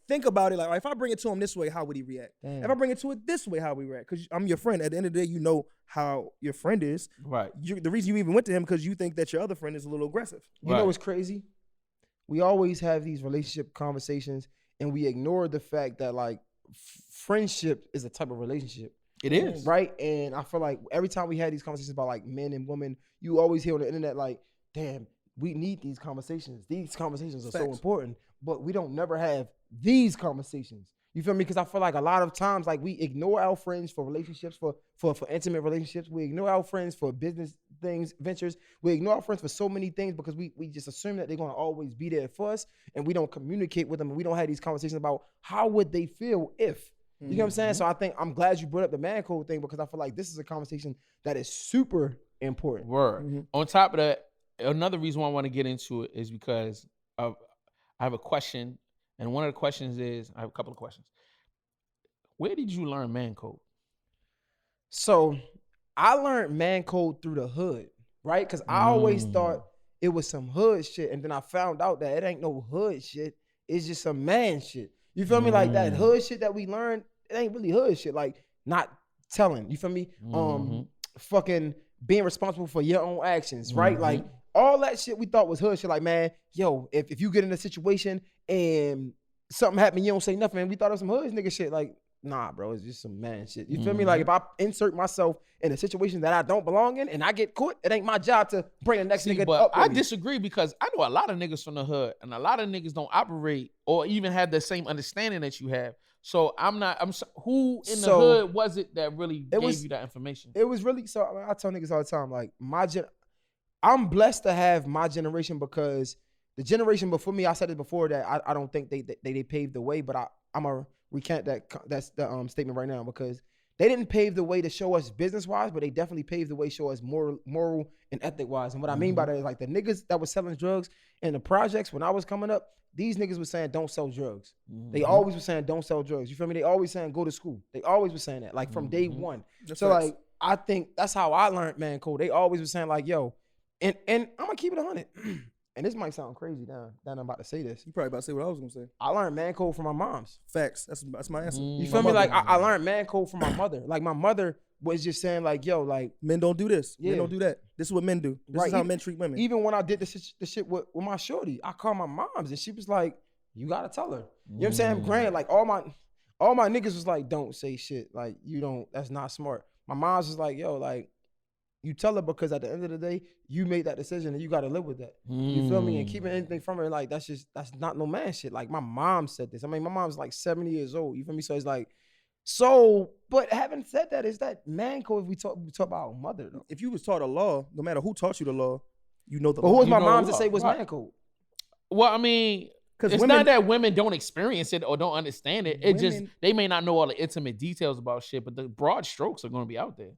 Think about it. Like, if I bring it to him this way, how would he react? If I bring it to it this way, how would he react? Because I'm your friend. At the end of the day, you know how your friend is. Right. The reason you even went to him because you think that your other friend is a little aggressive. You know what's crazy? We always have these relationship conversations and we ignore the fact that, like, friendship is a type of relationship. It is. Right? And I feel like every time we had these conversations about, like, men and women, you always hear on the internet, like, damn, we need these conversations. These conversations are so important, but we don't never have these conversations. You feel me? Because I feel like a lot of times, like, we ignore our friends for relationships, for intimate relationships. We ignore our friends for business things, ventures. We ignore our friends for so many things because we just assume that they're going to always be there for us, and we don't communicate with them, and we don't have these conversations about how would they feel if. You know what I'm saying? So I think I'm glad you brought up the man code thing because I feel like this is a conversation that is super important. Word. On top of that, another reason why I want to get into it is because I have a question, and one of the questions is, I have a couple of questions. Where did you learn man code? So I learned man code through the hood, right? Because I always thought it was some hood shit, and then I found out that it ain't no hood shit. It's just some man shit. You feel me? Like, that hood shit that we learned, it ain't really hood shit. Like, not telling. You feel me? Fucking being responsible for your own actions, right? Like, all that shit we thought was hood shit. Like, man, yo, if you get in a situation and something happen, you don't say nothing, man. We thought it was some hood nigga shit. Like, nah, bro, it's just some man shit. You feel me? Like, if I insert myself in a situation that I don't belong in and I get caught, it ain't my job to bring the next nigga up. I disagree because I know a lot of niggas from the hood, and a lot of niggas don't operate or even have the same understanding that you have. So who in the hood was it that really gave you that information? It was really, so I tell niggas all the time, like, I'm blessed to have my generation because the generation before me, I said it before that I don't think they paved the way, but I'm gonna recant that's the statement right now because they didn't pave the way to show us business wise, but they definitely paved the way to show us moral and ethic wise. And what I mean by that is, like, the niggas that was selling drugs in the projects when I was coming up, these niggas were saying don't sell drugs. They always were saying don't sell drugs. You feel me? They always saying go to school. They always were saying that, like, from day one. So like, I think that's how I learned man code. They always were saying, like, yo, and I'm gonna keep it 100. And this might sound crazy now that I'm about to say this. You probably about to say what I was gonna say. I learned man code from my mom's. Facts. That's my answer. You feel me? Like, I learned man code from my mother. Like, my mother was just saying, like, yo, like, men don't do this. Men don't do that. This is what men do. This is how men treat women. Even when I did the shit with my shorty, I called my mom's and she was like, you gotta tell her. You know what I'm saying? Granted, like, all my niggas was like, don't say shit. Like, that's not smart. My mom's was like, yo, like, you tell her because at the end of the day, you made that decision and you gotta live with that. You feel me? And keeping anything from her, like, that's not no man shit. Like, my mom said this. I mean, my mom's like 70 years old. You feel me? So it's like, but having said that, is that man code if we talk about our mother though. If you was taught a law, no matter who taught you the law, you know the law. But who was my mom to say was man code? Well, I mean, it's not that women don't experience it or don't understand it. It just, they may not know all the intimate details about shit, but the broad strokes are going to be out there.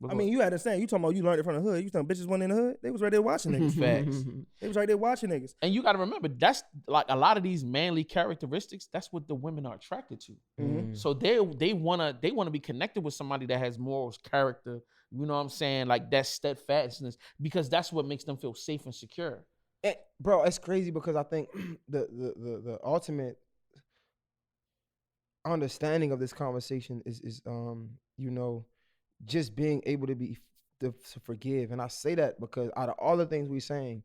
I mean, you understand. You talking about you learned it from the hood. You talking bitches went in the hood. They was right there watching niggas. Facts. They was right there watching niggas. And you got to remember, that's like a lot of these manly characteristics. That's what the women are attracted to. So they want to be connected with somebody that has morals, character, you know what I'm saying, like that steadfastness, because that's what makes them feel safe and secure. Bro, it's crazy because I think the ultimate understanding of this conversation is you know, just being able to forgive. And I say that because out of all the things we're saying,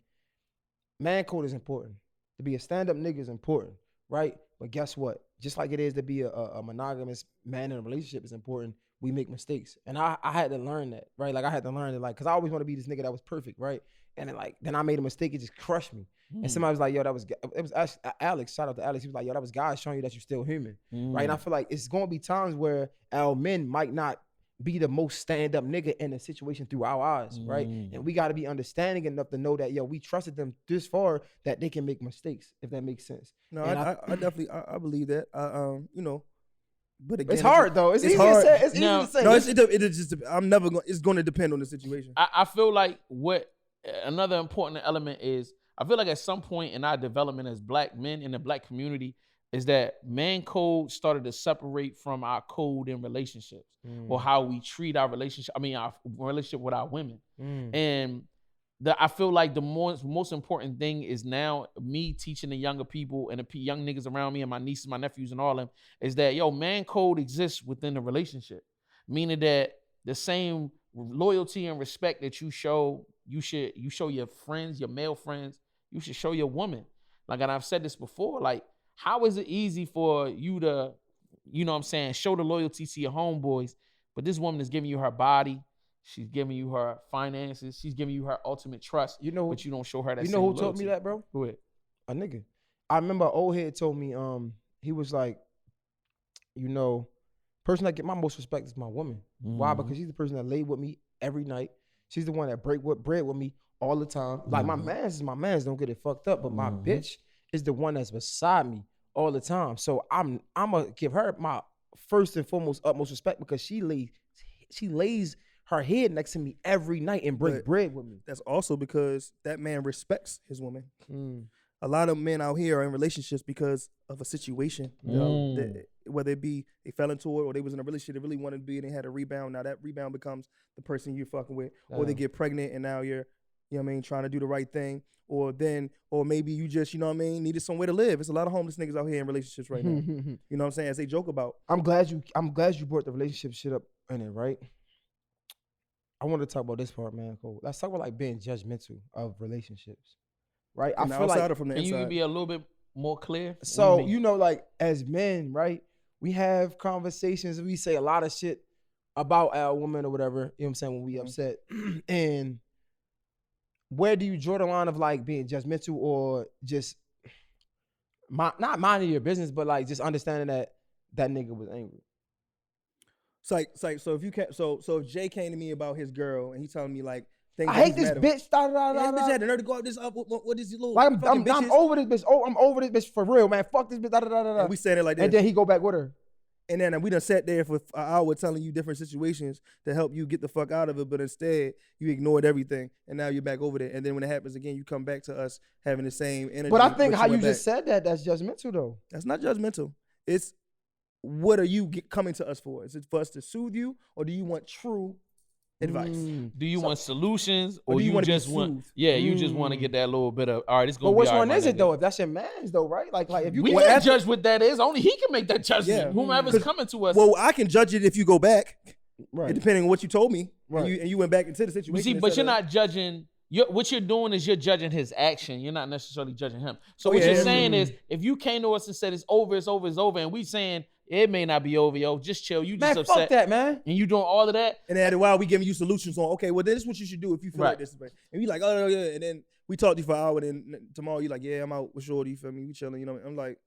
man code is important. To be a stand-up nigga is important, right? But guess what? Just like it is to be a monogamous man in a relationship is important, we make mistakes. And I had to learn that, right? Like I had to learn that, like, cause I always want to be this nigga that was perfect, right? And then I made a mistake, it just crushed me. And somebody was like, yo, it was actually Alex, shout out to Alex. He was like, yo, that was God showing you that you're still human, right? And I feel like it's gonna be times where our men might not be the most stand-up nigga in a situation through our eyes, right? And we gotta be understanding enough to know that, yo, we trusted them this far that they can make mistakes, if that makes sense. No, I definitely believe that. You know, but again, it's hard though. It's easy hard. To say. It's easy to say. No, it is just. I'm never going. It's going to depend on the situation. I feel like what another important element is, I feel like at some point in our development as black men in the black community is that man code started to separate from our code in relationships or how we treat our relationship. I mean, our relationship with our women. And I feel like the most important thing is now me teaching the younger people and the young niggas around me and my nieces, my nephews and all of them is that, yo, man code exists within the relationship. Meaning that the same loyalty and respect that you show your friends, your male friends, you should show your woman. Like, and I've said this before, like, how is it easy for you to, you know what I'm saying, show the loyalty to your homeboys, but this woman is giving you her body, she's giving you her finances, she's giving you her ultimate trust, but you don't show her that. You know who told me that, bro? Who it? A nigga. I remember an old head told me, he was like, you know, person that get my most respect is my woman. Why? Because she's the person that laid with me every night. She's the one that break bread with me all the time. Like my man's is my man's, don't get it fucked up, but my bitch is the one that's beside me all the time. So I'm gonna give her my first and foremost utmost respect because she lays her head next to me every night and break bread with me. That's also because that man respects his woman. A lot of men out here are in relationships because of a situation, you know, whether it be they fell into it or they was in a relationship they really wanted to be and they had a rebound. Now that rebound becomes the person you're fucking with, or they get pregnant and now you're, you know what I mean, trying to do the right thing, or maybe you just, you know what I mean, needed somewhere to live. It's a lot of homeless niggas out here in relationships right now. You know what I'm saying? As they joke about. I'm glad you brought the relationship shit up in it, right? I want to talk about this part, man. Cool. Let's talk about like being judgmental of relationships, right? I feel like from the can inside. you be a little bit more clear? So you know, like as men, right? We have conversations. We say a lot of shit about our woman or whatever. You know what I'm saying? When we upset, and where do you draw the line of like being judgmental or just not minding your business, but like just understanding that nigga was angry? It's like so if you can't so if Jay came to me about his girl and he telling me like things I hate this bitch. This bitch had the nerve to go out this up. What is his little? Like I'm over this bitch. Oh, I'm over this bitch for real, man. Fuck this bitch. And we said it like that. And then he go back with her. And then we done sat there for an hour telling you different situations to help you get the fuck out of it, but instead you ignored everything, and now you're back over there. And then when it happens again, you come back to us having the same energy. But I think how you just said that's judgmental though. That's not judgmental. It's what are you coming to us for? Is it for us to soothe you, or do you want true advice? Do you want solutions, or do you just want? Yeah, you just want to get that little bit of all right. It's gonna. But which be one is it though? If that's your man's though, right? Like if you we can't judge what that is. Only he can make that judgment. Yeah. Whomever's coming to us. Well, I can judge it if you go back, right? Depending on what you told me, right? And you went back into the situation. See, but you're not judging. What you're doing is you're judging his action. You're not necessarily judging him. So what you're saying is, if you came to us and said it's over, and we saying it may not be over, yo, just chill. You just upset. Fuck that, man. And you doing all of that. And then while we giving you solutions on, okay, well, this is what you should do if you feel like this. And you like, oh, yeah. And then we talk to you for an hour. And then tomorrow you're like, yeah, I'm out with Shorty. You feel me? We chilling. You know, I'm like,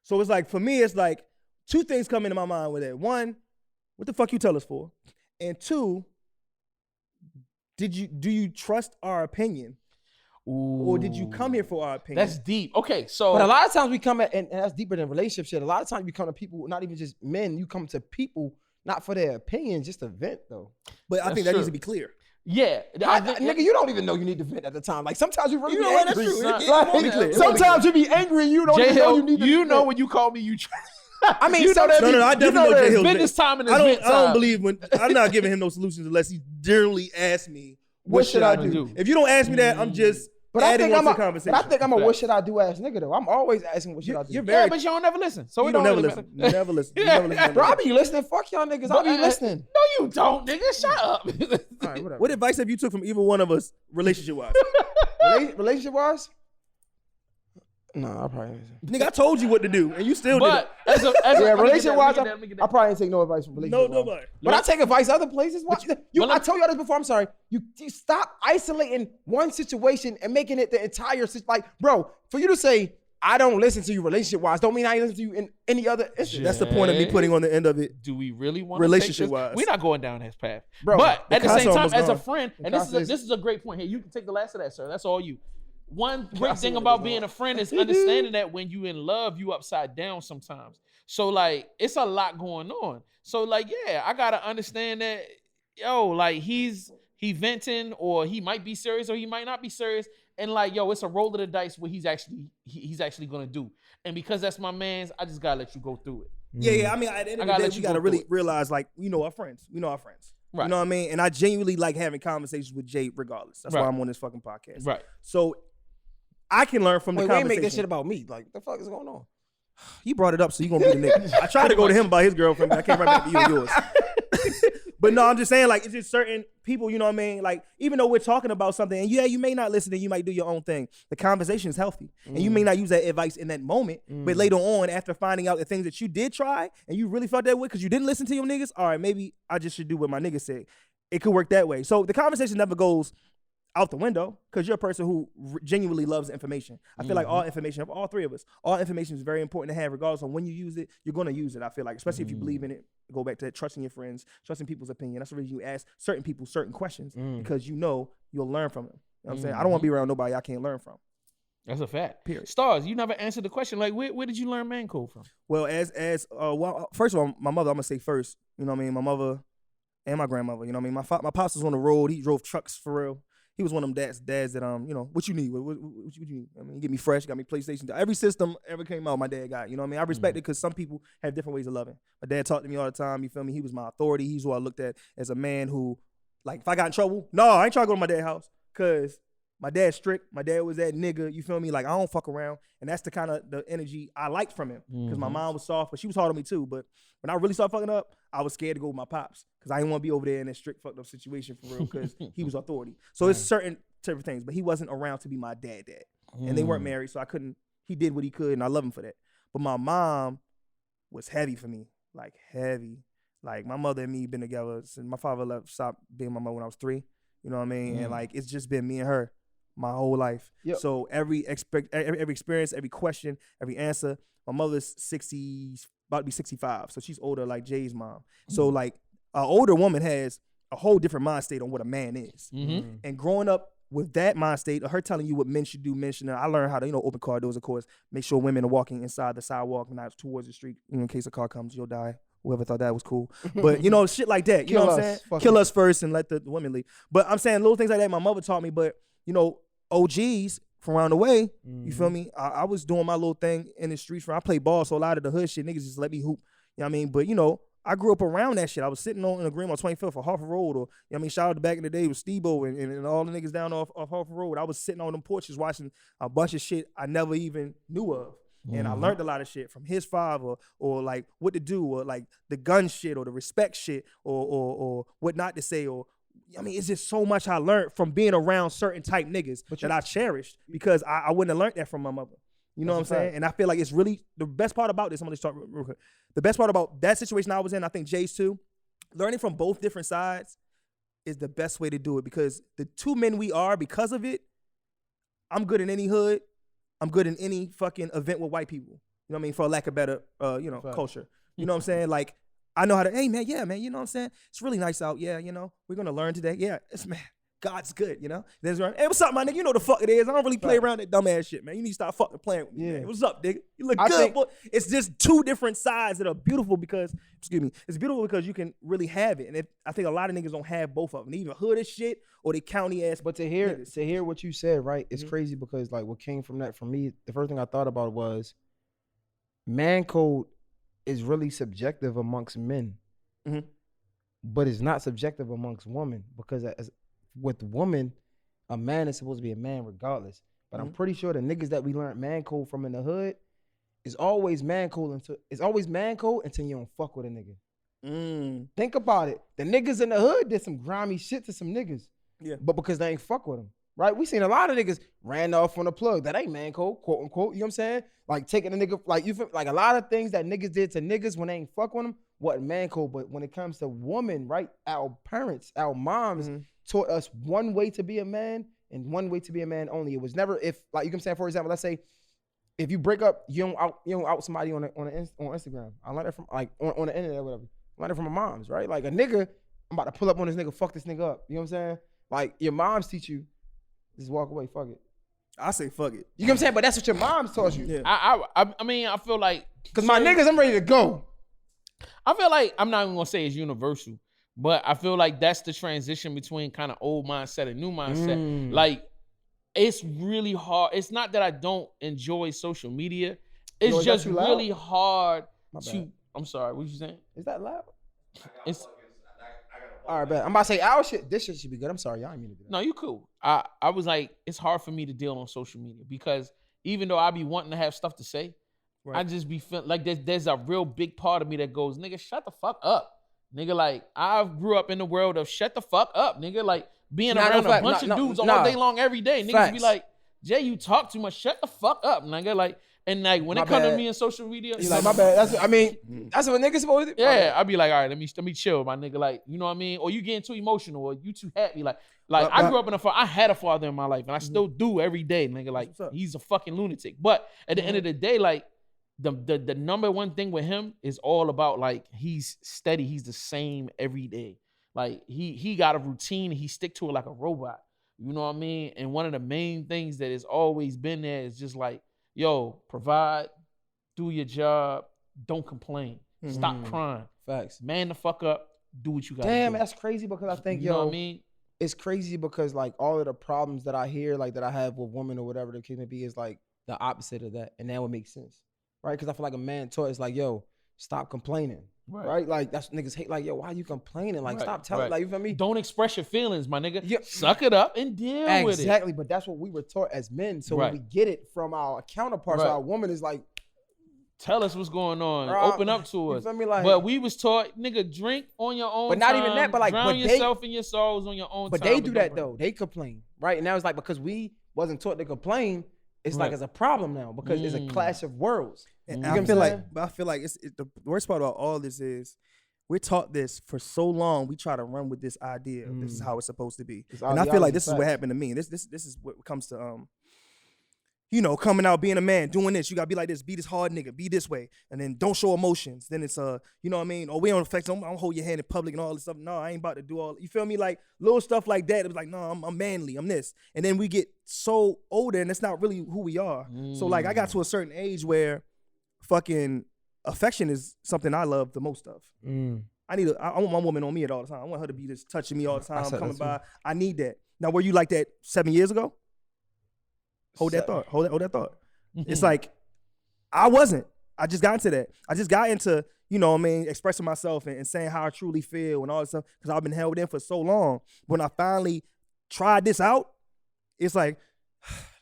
so it's like, for me, it's like two things come into my mind with that. One, what the fuck you tell us for? And two, do you trust our opinion? Ooh. Or did you come here for our opinion? That's deep. Okay, so but a lot of times we come at, and that's deeper than relationship shit. A lot of times you come to people, not even just men. You come to people not for their opinion, just to vent though. But I think that needs to be clear. Yeah, nigga, you don't even know you need to vent at the time. Like sometimes you really be angry. That's true. Sometimes you be angry and you don't even know you need to You know vent. when you call me, you I mean, you know that. No, I definitely know Jay Hill's business time and I event don't time. believe when I'm not giving him no solutions unless he dearly asks me What should I do? If you don't ask me that, I'm just adding on to the conversation. But I think I'm a what should I do ass nigga though. I'm always asking what should I do. You're very. Yeah, but you don't never listen. So You it don't don't never really listen. matter. You never listen. You never listen. Bro, I be listening. Fuck y'all niggas. I be listening. No, you don't, nigga. Shut up. All right, whatever. What advice have you took from either one of us, relationship wise? Relationship wise? No, I probably ain't. Nigga, I told you what to do, and you still did it. But as a relationship wise, let me get that. I probably ain't take no advice from relationship. No, nobody. But I take advice other places. Watch I told y'all this before. I'm sorry. You stop isolating one situation and making it the entire situation. Like, bro, for you to say I don't listen to you relationship wise, don't mean I ain't listen to you in any other instance. That's the point of me putting on the end of it. Do we really want Relationship to wise? We're not going down that path, Bro, but at the same Picasso time, almost as a gone. friend, and Picasso this is a great point here. You can take the last of that, sir. That's all you. One great Picasso thing almost about gone. being a friend is understanding that when you in love, you upside down sometimes. So like, it's a lot going on. So like, yeah, I gotta understand that. Yo, like he venting, or he might be serious, or he might not be serious. And like, yo, it's a roll of the dice what he's actually gonna do. And because that's my man's, I just gotta let you go through it. Yeah. I mean, at the end of the day, we gotta really realize, like, we know our friends. We know our friends. Right. You know what I mean? And I genuinely like having conversations with Jay regardless. That's why I'm on this fucking podcast. Right. So I can learn from the Wait, conversation. make this shit about me. Like, what the fuck is going on? You brought it up, so you're gonna be the nigga. I tried to go to him about his girlfriend, but I came right back to you and yours. But no, I'm just saying, like, it's just certain people, you know what I mean? Like, even though we're talking about something, and yeah, you may not listen and you might do your own thing, the conversation is healthy. And you may not use that advice in that moment, but later on, after finding out the things that you did try and you really felt that way because you didn't listen to your niggas, all right, maybe I just should do what my niggas said. It could work that way. So the conversation never goes out the window because you're a person who genuinely loves information. I feel like all information, all three of us, all information is very important to have regardless of when you use it, you're going to use it, I feel like, especially if you believe in it. Go back to that, trusting your friends, trusting people's opinion. That's the reason you ask certain people certain questions because you know you'll learn from them. You know what I'm saying? I don't want to be around nobody I can't learn from. That's a fact. Period. Stars, you never answered the question. Like, where did you learn man code from? Well, well, first of all, my mother, I'm going to say first, you know what I mean? My mother and my grandmother, you know what I mean? My pops was on the road. He drove trucks for real. He was one of them dads that, you know, what you need? What you need? I mean, he get me fresh, got me PlayStation. Every system ever came out, my dad got, you know what I mean? I respect it because some people have different ways of loving. My dad talked to me all the time, you feel me? He was my authority. He's who I looked at as a man who, like, if I got in trouble, no, I ain't trying to go to my dad's house because my dad's strict. My dad was that nigga, you feel me? Like, I don't fuck around. And that's the kind of the energy I liked from him because my mom was soft, but she was hard on me too. But when I really started fucking up, I was scared to go with my pops because I didn't want to be over there in that strict fucked up situation for real because he was authority. So it's certain type of things, but he wasn't around to be my dad. And they weren't married, so I couldn't, he did what he could and I love him for that. But my mom was heavy for me, like heavy. Like my mother and me been together since my father stopped being my mother when I was 3. You know what I mean? And like, it's just been me and her my whole life. Yep. So every experience, every question, every answer, my mother's 60, about to be 65. So she's older, like Jay's mom. So like an older woman has a whole different mind state on what a man is. And growing up with that mind state, her telling you what men should do, I learned how to, you know, open car doors, of course, make sure women are walking inside the sidewalk, not towards the street. You know, in case a car comes, you'll die. Whoever thought that was cool. But, you know, shit like that. You know what I'm saying? Kill us first and let the women leave. But I'm saying little things like that my mother taught me. But, you know, OGs from around the way, you feel me? I was doing my little thing in the streets. I played ball, so a lot of the hood shit, niggas just let me hoop. You know what I mean? But, you know, I grew up around that shit. I was sitting in a green on 25th or Harford Road, or, you know what I mean? Shout out to back in the day with Steve-O and all the niggas down off Harford Road. I was sitting on them porches watching a bunch of shit I never even knew of. And I learned a lot of shit from his father, or like what to do, or like the gun shit, or the respect shit, or what not to say, or I mean, it's just so much I learned from being around certain type niggas that I cherished because I wouldn't have learned that from my mother. You know what I'm saying? And I feel like it's really the best part about this. I'm gonna start real quick. The best part about that situation I was in, I think Jay's too, learning from both different sides is the best way to do it because the two men we are, because of it, I'm good in any hood. I'm good in any fucking event with white people. You know what I mean? For a lack of better, culture. You know what I'm saying? Like, I know how to, hey, man, yeah, man, you know what I'm saying? It's really nice out. Yeah, you know, we're going to learn today. Yeah, man, God's good, you know? Then hey, what's up, my nigga? You know the fuck it is. I don't really play around that dumb ass shit, man. You need to stop fucking playing with me, man. What's up, nigga? You look good, boy. It's just two different sides that are beautiful because, it's beautiful because you can really have it. And I think a lot of niggas don't have both of them. They either hood as shit or they county ass. But to hear what you said, right, it's crazy because like what came from that for me, the first thing I thought about was man code is really subjective amongst men, but it's not subjective amongst women because with women, a man is supposed to be a man regardless. But I'm pretty sure the niggas that we learned man code from in the hood is always man code until you don't fuck with a nigga. Think about it. The niggas in the hood did some grimy shit to some niggas. Yeah. But because they ain't fuck with them. Right? We seen a lot of niggas ran off on the plug. That ain't man code, quote unquote. You know what I'm saying? Like taking a nigga, like you feel like a lot of things that niggas did to niggas when they ain't fuck with them wasn't man code. But when it comes to women, right? Our parents, our moms taught us one way to be a man and one way to be a man only. It was never like you know what I'm saying, for example, let's say if you break up, you don't out somebody on Instagram. I learned that from like on the internet or whatever. I learned it from my moms, right? Like a nigga, I'm about to pull up on this nigga, fuck this nigga up. You know what I'm saying? Like your moms teach you, just walk away, fuck it. I say fuck it. You know what I'm saying? But that's what your moms taught you. Yeah. I mean, I feel like because my niggas, I'm ready to go. I feel like I'm not even gonna say it's universal, but I feel like that's the transition between kind of old mindset and new mindset. Like it's really hard. It's not that I don't enjoy social media. It's just really hard to. I'm sorry. What you saying? Is that loud? It's. All right, bet. I'm about to say our shit. This shit should be good. I'm sorry, y'all ain't mean to do that. No, you cool. I was like, it's hard for me to deal on social media because even though I be wanting to have stuff to say, I just be feeling like there's a real big part of me that goes, nigga, shut the fuck up. Nigga, like I grew up in the world of shut the fuck up, nigga. Like being around a bunch of dudes all day long every day. Niggas be like, Jay, you talk too much. Shut the fuck up, nigga. Like, and like when it comes to me in social media, you like my bad. That's what niggas supposed to do. Yeah, I'd be like, all right, let me chill, my nigga. Like, you know what I mean? Or you getting too emotional, or you too happy. Like I grew up in I had a father in my life, and I still do every day, nigga. Like he's a fucking lunatic. But at the end of the day, like the number one thing with him is all about like he's steady. He's the same every day. Like he got a routine. He stick to it like a robot. You know what I mean? And one of the main things that has always been there is just like, yo, provide, do your job, don't complain, stop crying. Facts. Man the fuck up, do what you got. Damn, that's crazy because I think, you know what I mean? It's crazy because like all of the problems that I hear, like that I have with women or whatever the case may be, is like the opposite of that, and that would make sense, right? Because I feel like a man taught is like, yo, stop complaining. Right? Like that's niggas hate like, yo, why are you complaining? Like stop telling like you feel me? Don't express your feelings, my nigga. Yeah. Suck it up and deal with it. Exactly, but that's what we were taught as men. So when we get it from our counterparts, our woman is like, tell us what's going on. Open up to us. You feel me? Like, but we was taught, nigga, drink on your own. But not time, even that, but like drown yourself in your sorrows on your own but time. They do that though. They complain. Right? And now it's like because we wasn't taught to complain, it's like it's a problem now because it's a clash of worlds. And I feel like it's the worst part about all this is we're taught this for so long. We try to run with this idea of this is how it's supposed to be, and I feel like this is what happened to me. This is what comes to coming out being a man, doing this. You gotta be like this, be this hard nigga, be this way, and then don't show emotions. Then it's you know what I mean? Or we don't flex. I don't hold your hand in public and all this stuff. No, I ain't about to do all. You feel me? Like little stuff like that. It was like, no, I'm manly. I'm this, and then we get so older, and it's not really who we are. So like, I got to a certain age where fucking affection is something I love the most of. I want my woman on me at all the time. I want her to be just touching me all the time, coming by. I need that. Now, were you like that 7 years ago? Hold that thought. Hold that thought. It's like, I wasn't. I just got into that. I just got into, you know what I mean, expressing myself and saying how I truly feel and all this stuff because I've been held in for so long. When I finally tried this out, it's like,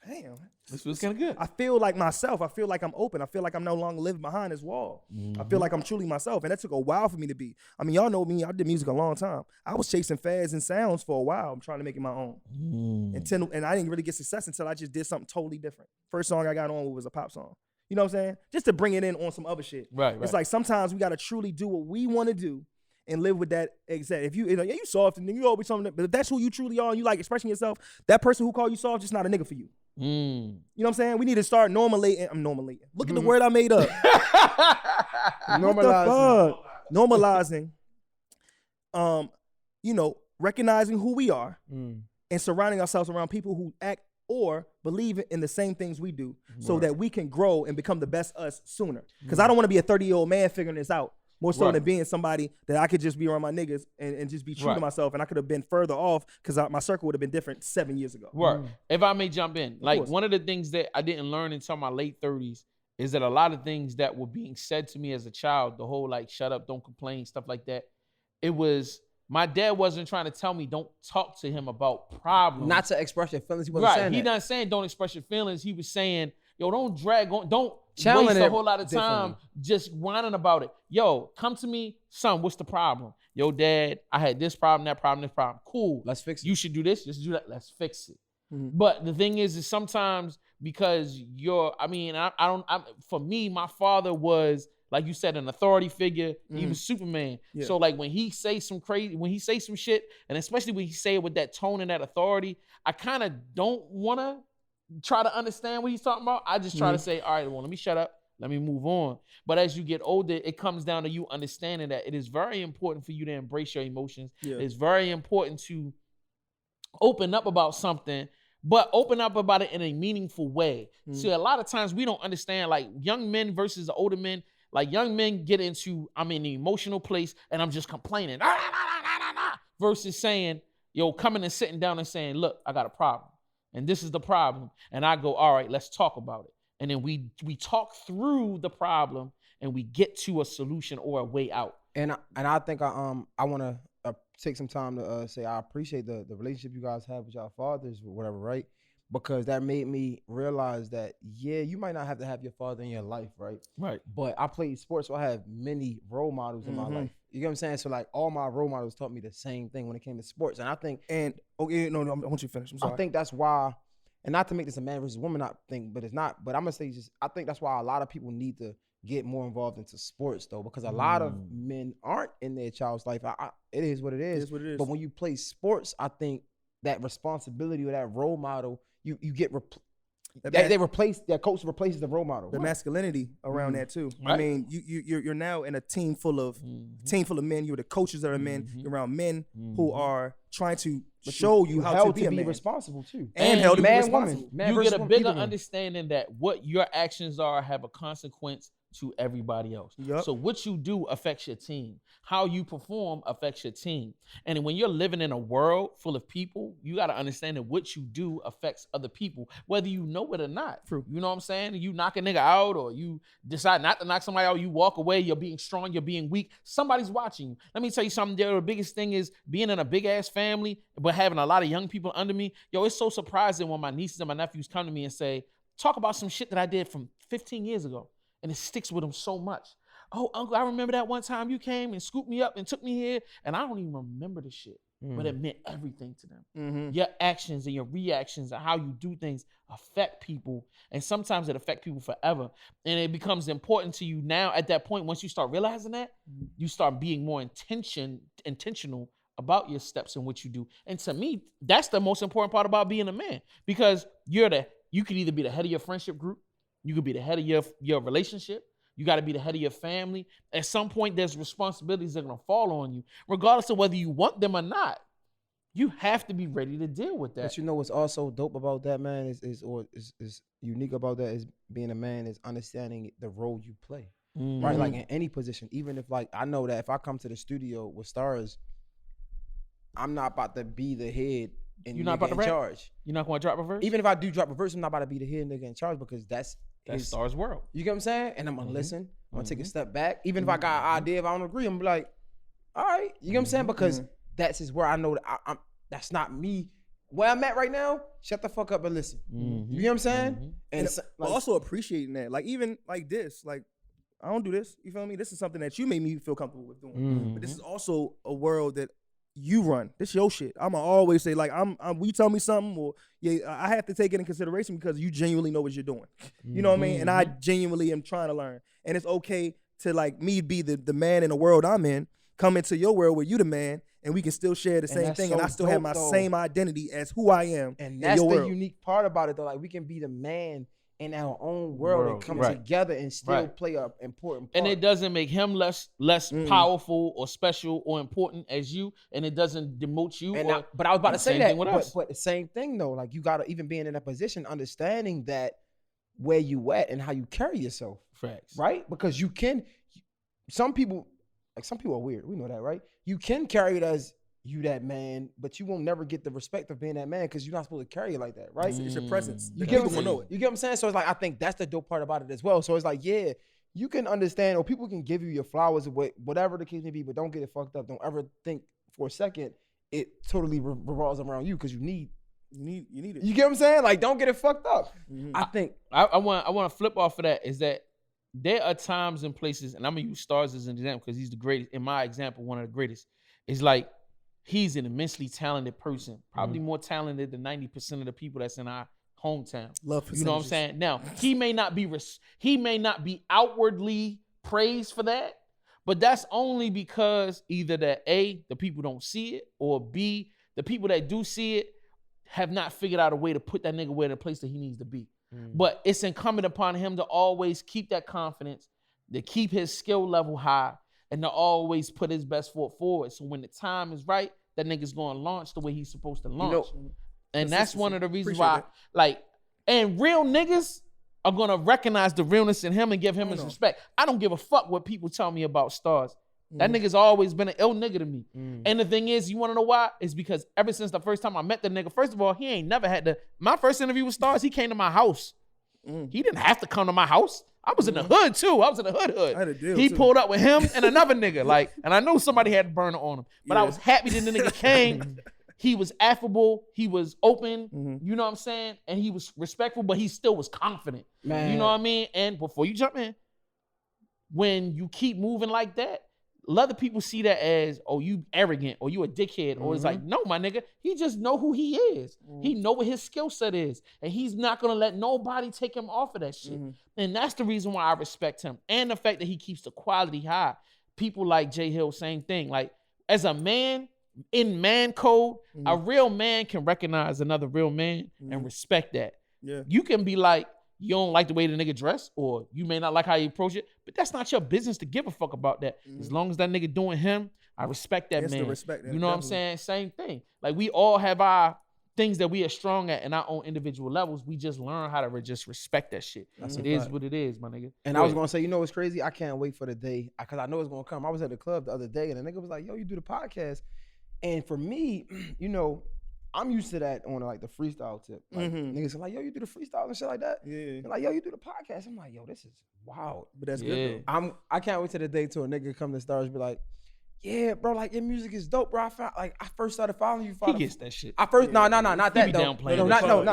damn. This feels kind of good. I feel like myself. I feel like I'm open. I feel like I'm no longer living behind this wall. I feel like I'm truly myself. And that took a while for me to be. I mean, y'all know me. I did music a long time. I was chasing fads and sounds for a while. I'm trying to make it my own. And I didn't really get success until I just did something totally different. First song I got on was a pop song. You know what I'm saying? Just to bring it in on some other shit. Right. It's like sometimes we got to truly do what we want to do and live with that exact. If you soft and you always something, but if that's who you truly are and you like expressing yourself, that person who called you soft just not a nigga for you. You know what I'm saying? We need to start normalizing. I'm normalizing. Look at the word I made up. Normalizing. Recognizing who we are and surrounding ourselves around people who act or believe in the same things we do so that we can grow and become the best us sooner. Because I don't want to be a 30-year-old man figuring this out. More so than being somebody that I could just be around my niggas and just be true to myself, and I could have been further off because my circle would have been different 7 years ago. If I may jump in, like one of the things that I didn't learn until my late 30s is that a lot of things that were being said to me as a child, the whole like shut up, don't complain, stuff like that. It was my dad wasn't trying to tell me don't talk to him about problems. Not to express your feelings. He wasn't saying that. He not saying don't express your feelings. He was saying, yo, don't drag on, don't Channeling waste a whole lot of time differently. just whining about it. Yo, come to me, son, what's the problem? Yo, dad, I had this problem, that problem, this problem. Cool. Let's fix it. You should do this, just do that. Let's fix it. Mhm. But the thing is sometimes because for me, my father was, like you said, an authority figure. He was Superman. Yeah. So like when he say some shit, and especially when he say it with that tone and that authority, I kind of don't want to try to understand what he's talking about. I just try to say, all right, well, let me shut up. Let me move on. But as you get older, it comes down to you understanding that it is very important for you to embrace your emotions. Yeah. It's very important to open up about something, but open up about it in a meaningful way. See, a lot of times we don't understand, like young men versus the older men. Like young men get into, I'm in the emotional place and I'm just complaining. Versus saying, yo, coming and sitting down and saying, look, I got a problem. And this is the problem. And I go, all right, let's talk about it. And then we talk through the problem and we get to a solution or a way out. And I think I want to take some time to say I appreciate the relationship you guys have with y'all fathers or whatever, right? Because that made me realize that, yeah, you might not have to have your father in your life, right? Right. But I played sports, so I have many role models in my life. You get what I'm saying? So like all my role models taught me the same thing when it came to sports. And I think, And okay, no, I want you to finish. I'm sorry. I think that's why, and not to make this a man versus woman thing, but it's not. But I'm gonna say I think that's why a lot of people need to get more involved into sports though, because a lot of men aren't in their child's life. It is what it is. It is what it is. But when you play sports, I think that responsibility or that role model, you get that coach replaces the role model. the masculinity around that too. I Right. mean, you're now in a team full of men. You're the coaches that are men. You're around men who are trying to show you how to held be a man responsible too. and held to be man, responsible. woman. Man You versus get a woman, bigger either one. understanding that what your actions are have a consequence to everybody else. Yup. So what you do affects your team. How you perform affects your team. And when you're living in a world full of people, you got to understand that what you do affects other people, whether you know it or not. True. You know what I'm saying? You knock a nigga out or you decide not to knock somebody out, you walk away, you're being strong, you're being weak. Somebody's watching you. Let me tell you something. The biggest thing is being in a big ass family, but having a lot of young people under me. Yo, it's so surprising when my nieces and my nephews come to me and say, talk about some shit that I did from 15 years ago. And it sticks with them so much. Oh, uncle, I remember that one time you came and scooped me up and took me here. And I don't even remember the shit. But it meant everything to them. Your actions and your reactions and how you do things affect people. And sometimes it affects people forever. And it becomes important to you now at that point. Once you start realizing that, you start being more intentional about your steps and what you do. And to me, that's the most important part about being a man. Because you could either be the head of your friendship group, you could be the head of your relationship. You got to be the head of your family. At some point, there's responsibilities that are going to fall on you, regardless of whether you want them or not. You have to be ready to deal with that. But you know what's also dope about that, man, is unique about that is being a man is understanding the role you play. Right? Like in any position, even if like I know that if I come to the studio with stars, I'm not about to be the head and You're not about to in rap? charge. You're not going to drop a verse? Even if I do drop a verse, I'm not about to be the head nigga in charge because that's Stars World. You get what I'm saying? And I'm gonna listen. I'm gonna take a step back. Even if I got an idea, if I don't agree, I'm gonna be like, all right. You get what I'm saying? Because that's just where I know that I'm. That's not me. Where I'm at right now, shut the fuck up and listen. You get what I'm saying? And But also appreciating that. Like even like this, like I don't do this. You feel me? This is something that you made me feel comfortable with doing. But this is also a world that you run. This your shit. I'ma always say like I'm you tell me something or I have to take it in consideration because you genuinely know what you're doing. You know what I mean? And I genuinely am trying to learn. And it's okay to like me be the man in the world I'm in, come into your world where you the man, and we can still share the same that's thing. so And I still have my dope, same identity as who I am. And in that's your the world. unique part about it though. Like we can be the man in our own world and come right. together and still Right. play an important part. And it doesn't make him less powerful or special or important as you, and it doesn't demote you. And but I was about to say same that, thing with us. but the same thing though, like you gotta even being in that position, understanding that where you at and how you carry yourself, Facts. right? Because you can, some people are weird. We know that, right? You can carry it as you that man, but you won't never get the respect of being that man because you're not supposed to carry it like that, right? It's your presence. You get what I'm saying? You get what I'm saying? So it's like I think that's the dope part about it as well. So it's like, yeah, you can understand, or people can give you your flowers, whatever the case may be, but don't get it fucked up. Don't ever think for a second it totally revolves around you because you need it. You get what I'm saying? Like, don't get it fucked up. I think I want to flip off of that. Is that there are times and places, and I'm gonna use Stars as an example because he's the greatest. In my example, one of the greatest. It's like he's an immensely talented person, probably more talented than 90% of the people that's in our hometown. You know what I'm saying? Now, he may not be outwardly praised for that, but that's only because either that A, the people don't see it, or B, the people that do see it have not figured out a way to put that nigga where the place that he needs to be. But it's incumbent upon him to always keep that confidence, to keep his skill level high, and to always put his best foot forward. So when the time is right, that nigga's going to launch the way he's supposed to launch. And that's one of the reasons why, like, and real niggas are going to recognize the realness in him and give him his respect. I don't give a fuck what people tell me about Stars. That nigga's always been an ill nigga to me. And the thing is, you want to know why? It's because ever since the first time I met the nigga, first of all, he ain't never had to, my first interview with Stars, he came to my house. He didn't have to come to my house. I was in the hood too. I was in the hood. I had a deal he too. pulled up with him and another nigga. Like, and I know somebody had a burner on him. But I was happy that the nigga came. He was affable. He was open. You know what I'm saying? And he was respectful, but he still was confident. Man. You know what I mean? And before you jump in, when you keep moving like that, a lot of people see that as, oh, you arrogant or you a dickhead. Or it's like, no, my nigga, he just know who he is. He know what his skill set is. And he's not going to let nobody take him off of that shit. And that's the reason why I respect him. And the fact that he keeps the quality high. People like Jay Hill, same thing. Like, as a man, in man code, a real man can recognize another real man and respect that. Yeah. You can be like, you don't like the way the nigga dress, or you may not like how you approach it, but that's not your business to give a fuck about that. As long as that nigga doing him, I respect that man. Respect that, you know what I'm saying? Same thing. Like, we all have our things that we are strong at in our own individual levels. We just learn how to just respect that shit. It is what it is, my nigga. And I was gonna say, you know what's crazy? I can't wait for the day, because I know it's gonna come. I was at the club the other day, and the nigga was like, yo, you do the podcast. And for me, you know, I'm used to that on like the freestyle tip. Like, niggas are like, yo, you do the freestyle and shit like that? Yeah. They're like, yo, you do the podcast. I'm like, yo, this is wild. But that's good though. I can't wait till the day till a nigga come to Stars and be like, yeah, bro, like your music is dope, bro. I first started following you. He gets that shit. No, not that though. downplaying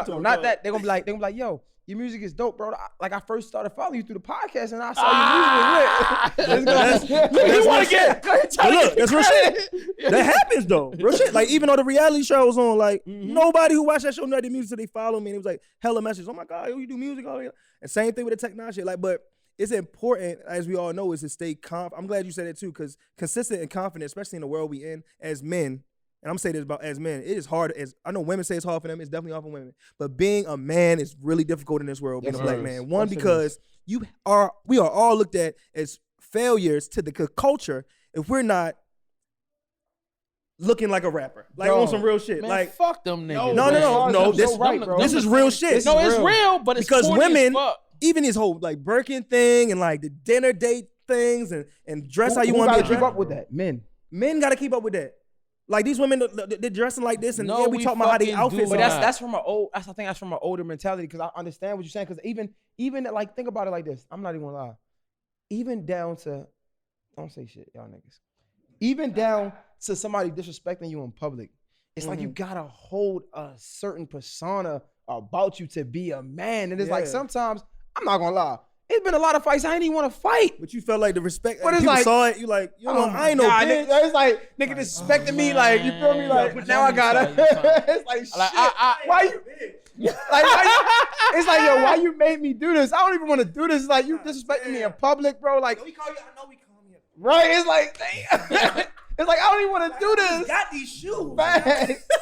No, not that. They're gonna be like, yo, your music is dope, bro. I first started following you through the podcast and I saw your music lit. You want to get? Look, that's real shit. That happens though. Real shit. Like, even though the reality show was on, like nobody who watched that show knew the music, so they follow me. And it was like hella messages. Oh my god, you do music? Oh yeah. And same thing with the technology. Like, but it's important, as we all know, is to stay confident. I'm glad you said it too, because consistent and confident, especially in the world we in as men. And I'm saying this about as men, it is hard. As I know women say it's hard for them, it's definitely hard for women. But being a man is really difficult in this world, being a black man. One, because we are all looked at as failures to the culture if we're not looking like a rapper. Like, on some real shit. Man, like, fuck them niggas. No. This is real shit. No, it's real, but it's because women, fuck. even this whole like Birkin thing and like the dinner date things and dress how you want to keep up with that. Men got to keep up with that. Like, these women, they're dressing like this, and we talking about how they outfits. But that's from I think that's from an older mentality, because I understand what you're saying. Because even like, think about it like this. I'm not even gonna lie. Even down to, don't say shit, y'all niggas. Even down to somebody disrespecting you in public, it's like you gotta hold a certain persona about you to be a man. And it's like, sometimes, I'm not gonna lie, it's been a lot of fights I ain't even want to fight. But you felt like the respect. But it's people like, saw it. You like, you know, I ain't no bitch. It's like, nigga disrespecting me. Like, you feel me? Like, now I gotta. It's like, shit. Why you? Like, it's like, yo, why you made me do this? I don't even want to do this. It's like, you disrespecting me in public, bro. Like, I know we call me. Right? It's like, damn. It's like, I don't even want to do this. Got these shoes.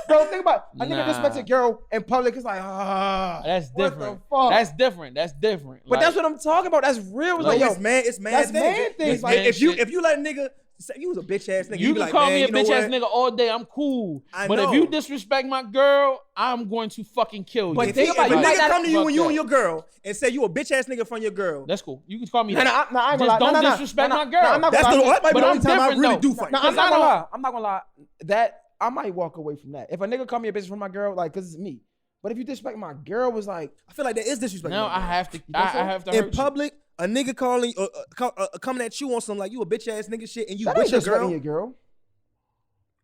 Bro, think about it. A nigga disrespects a girl in public. It's like, that's different. What the fuck? That's different. But that's what I'm talking about. That's real. It's like, yo, it's man that's man things. Like, if you let a nigga say you was a bitch ass nigga, you can like, call me a you know bitch ass what? nigga all day. I'm cool. But know. if you disrespect my girl, I'm going to fucking kill you. But If think about a it. nigga come to you and you and your girl and say you a bitch ass nigga from your girl, that's cool. You can call me No, that. I ain't gonna Just lie. don't disrespect my girl. I'm not that might be But the I'm only time I different, really though. do fight. No, I'm not gonna lie. I'm not gonna lie. That walk away from that. If a nigga call me a bitch for my girl, like, cause it's me. But if you disrespect my girl, was like, I feel like that is disrespect. No, I have to. I have to. In public, a nigga calling, coming at you on some like you a bitch ass nigga shit, and you that with ain't your girl.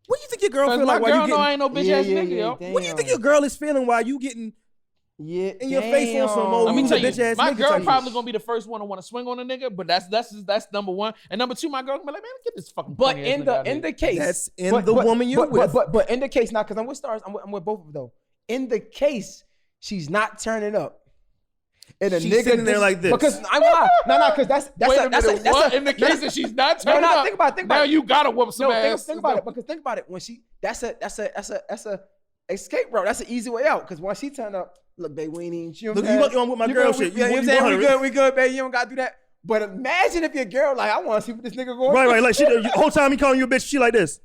What do you think your girl feel like? My while girl you know getting, I ain't no bitch ass nigga, yo. What do you think your girl is feeling while you getting in your face on some old Let me tell you, bitch ass my nigga girl type probably shit? gonna be the first one to want to swing on a nigga, but that's number one. And number two, my girl gonna be like, man, get this fucking. But in the case, that's in the woman you're with. But in the case now, because I'm with Stars, I'm with both of them though. In the case, she's not turning up. And a She's nigga sitting there like this. Because I'm gonna lie. No, because that's in the case that she's not turning up. Think about it. Now you gotta whoop some ass. Think about it. Because think about it. When she, that's a escape route. That's an easy way out. Because once she turn up, look, babe, we ain't you. Look, you on with my girl shit. You know what I'm saying? We good, babe. You don't gotta do that. But imagine if your girl like, I want to see what this nigga going. Right. Like she, the whole time he calling you a bitch, she like this.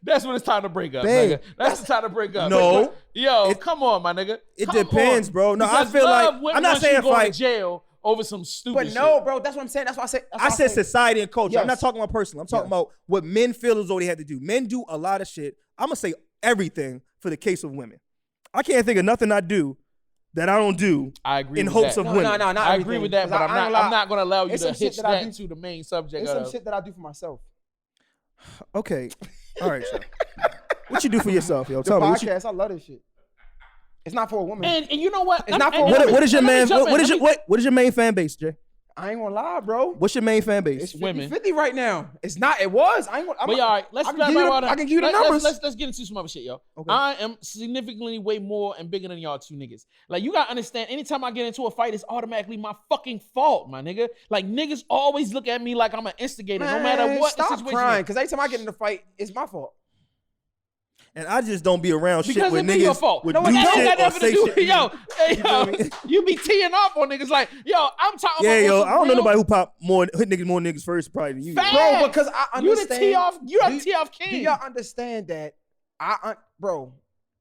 That's when it's time to break up, Babe, nigga. That's the time to break up. No. Yo, come on, my nigga. It Come depends, on. bro. No, Because I feel like love women I'm not once saying you go fight. to jail over some stupid But no, shit. bro, that's what I'm saying. That's why I said. I said society and culture. I'm not Yes. talking about personal. I'm talking about what men feel as though they have to do. Men do a lot of shit. I'm gonna say everything for the case of women. I can't think of nothing I do that I don't do I agree in with hopes that. of No, women. not I agree with that, everything. but 'Cause I'm not gonna allow you It's to some shit hitch that I that do. to the main subject It's of. some shit that I do for myself. Okay. All right, so what you do for yourself, yo? The Tell me. What, podcast, I love this shit. It's not for a woman. And you know what? It's not for what is your man? What What is your main fan base, Jay? I ain't gonna lie, bro. What's your main fan base? It's 50, women. 50 right now. It's not. It was. I ain't gonna. But all right, let's I can give you the numbers. Let's get into some other shit, yo. Okay. I am significantly way more and bigger than y'all two niggas. Like you gotta understand, anytime I get into a fight, it's automatically my fucking fault, my nigga. Like niggas always look at me like I'm an instigator, no matter what the Stop situation crying, is. because every time I get in a fight, it's my fault. And I just don't be around shit Because with it be your niggas fault. would No, do that ain't shit got or nothing to say do shit. with yo. Hey, You know what I yo, mean? you be teeing off on niggas like, yo, I'm talking Yeah, about yo, some I don't know real nobody who pop hit niggas first, probably than you. Facts. Bro, because I You understand. the tee off. You are Do- the tee off Do king. y'all understand that? Bro,